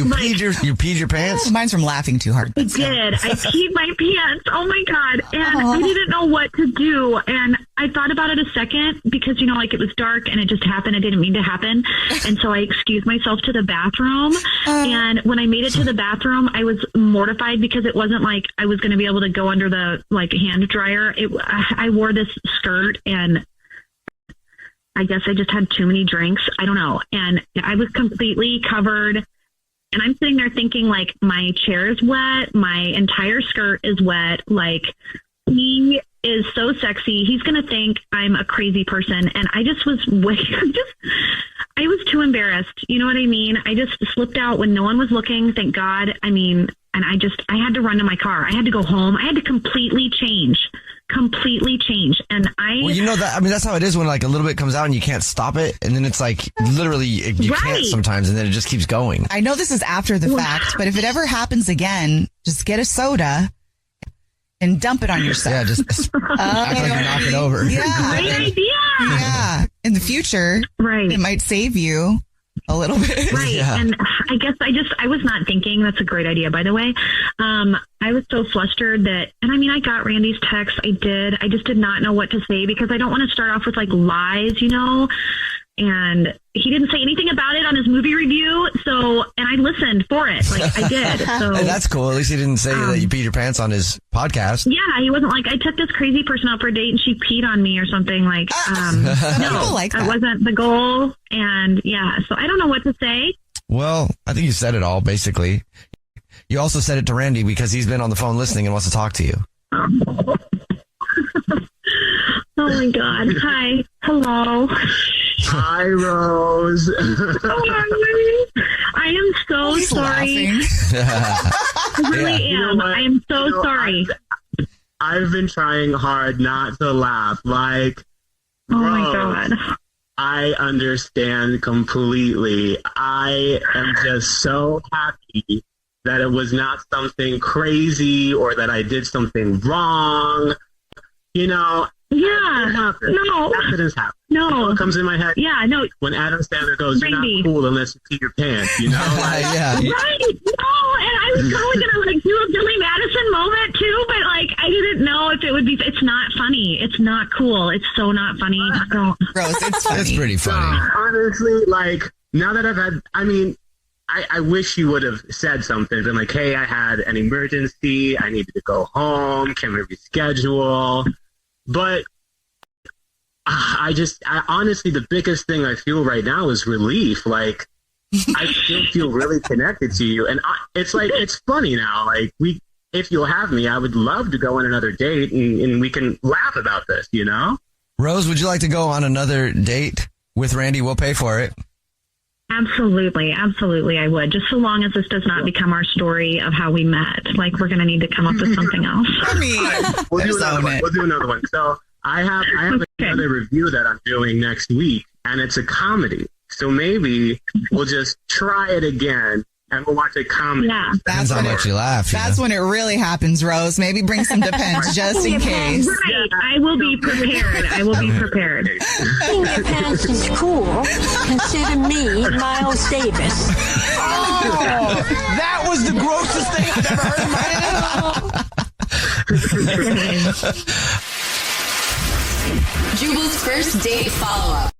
peed your pants? Oh, mine's from laughing too hard. I did. I peed my pants. Oh my God. And I didn't know what to do. And I thought about it a second because, like it was dark and it just happened. It didn't mean to happen. And so I excused myself to the bathroom. And when I made it to the bathroom, I was mortified because it wasn't like I was going to be able to go under the like hand dryer. I wore this skirt, and I guess I just had too many drinks. I don't know. And I was completely covered, and I'm sitting there thinking like my chair is wet. My entire skirt is wet. Like he is so sexy. He's going to think I'm a crazy person. And I just was I was too embarrassed. You know what I mean? I just slipped out when no one was looking. Thank God. I mean, and I had to run to my car. I had to go home. I had to completely change. And that's how it is when like a little bit comes out and you can't stop it. And then it's like literally you can't sometimes, and then it just keeps going. I know this is after the fact, but if it ever happens again, just get a soda and dump it on yourself. Yeah, just act like you're knocking over. Yeah. Great idea. Yeah. In the future, it might save you a little bit. Right. Yeah. And I guess I was not thinking. That's a great idea, by the way. I was so flustered that, and I mean, I got Randy's text. I just did not know what to say because I don't want to start off with like lies, and he didn't say anything about it on his movie review. So, and I listened for it. Like I did. So that's cool. At least he didn't say that you peed your pants on his podcast. Yeah. He wasn't like, I took this crazy person out for a date and she peed on me or something. Like, no, like that wasn't the goal. And yeah, so I don't know what to say. Well, I think you said it all, basically. You also said it to Randy because he's been on the phone listening and wants to talk to you. Oh my God. Hi. Hello. Hi, Rose. I am so sorry. I really am. I am so sorry. I've been trying hard not to laugh. Like, oh Rose, my God. I understand completely. I am just so happy that it was not something crazy or that I did something wrong. You know, yeah, no, accidents happen. No, it comes in my head. Yeah, no. When Adam Sandler goes, "You're not cool unless you pee your pants," you know, like, yeah, right? No, and I was totally gonna like do a Billy Madison moment too, but like I didn't know if it would be. It's not funny. It's not cool. It's so not funny. So, Rose, it's funny. It's pretty funny. Honestly, like now that I've had, I mean, I wish you would have said something. Been like, "Hey, I had an emergency. I needed to go home. Can we reschedule?" But I honestly, the biggest thing I feel right now is relief. Like, I still feel really connected to you. And it's like, it's funny now. Like, if you'll have me, I would love to go on another date and we can laugh about this, you know? Rose, would you like to go on another date with Randy? We'll pay for it. absolutely, I would. Just so long as this does not become our story of how we met. Like, we're going to need to come up with something else. I mean, We'll do another one. So I have another review that I'm doing next week, and it's a comedy. So maybe we'll just try it again, and we'll watch a comedy. Yeah. Depends how much you laugh. That's when it really happens, Rose. Maybe bring some Depends just in case. Right. I will be prepared. Peeing your pants is cool. Consider me Miles Davis. Oh, that was the grossest thing I've ever heard in my life. Jubal's first date follow-up.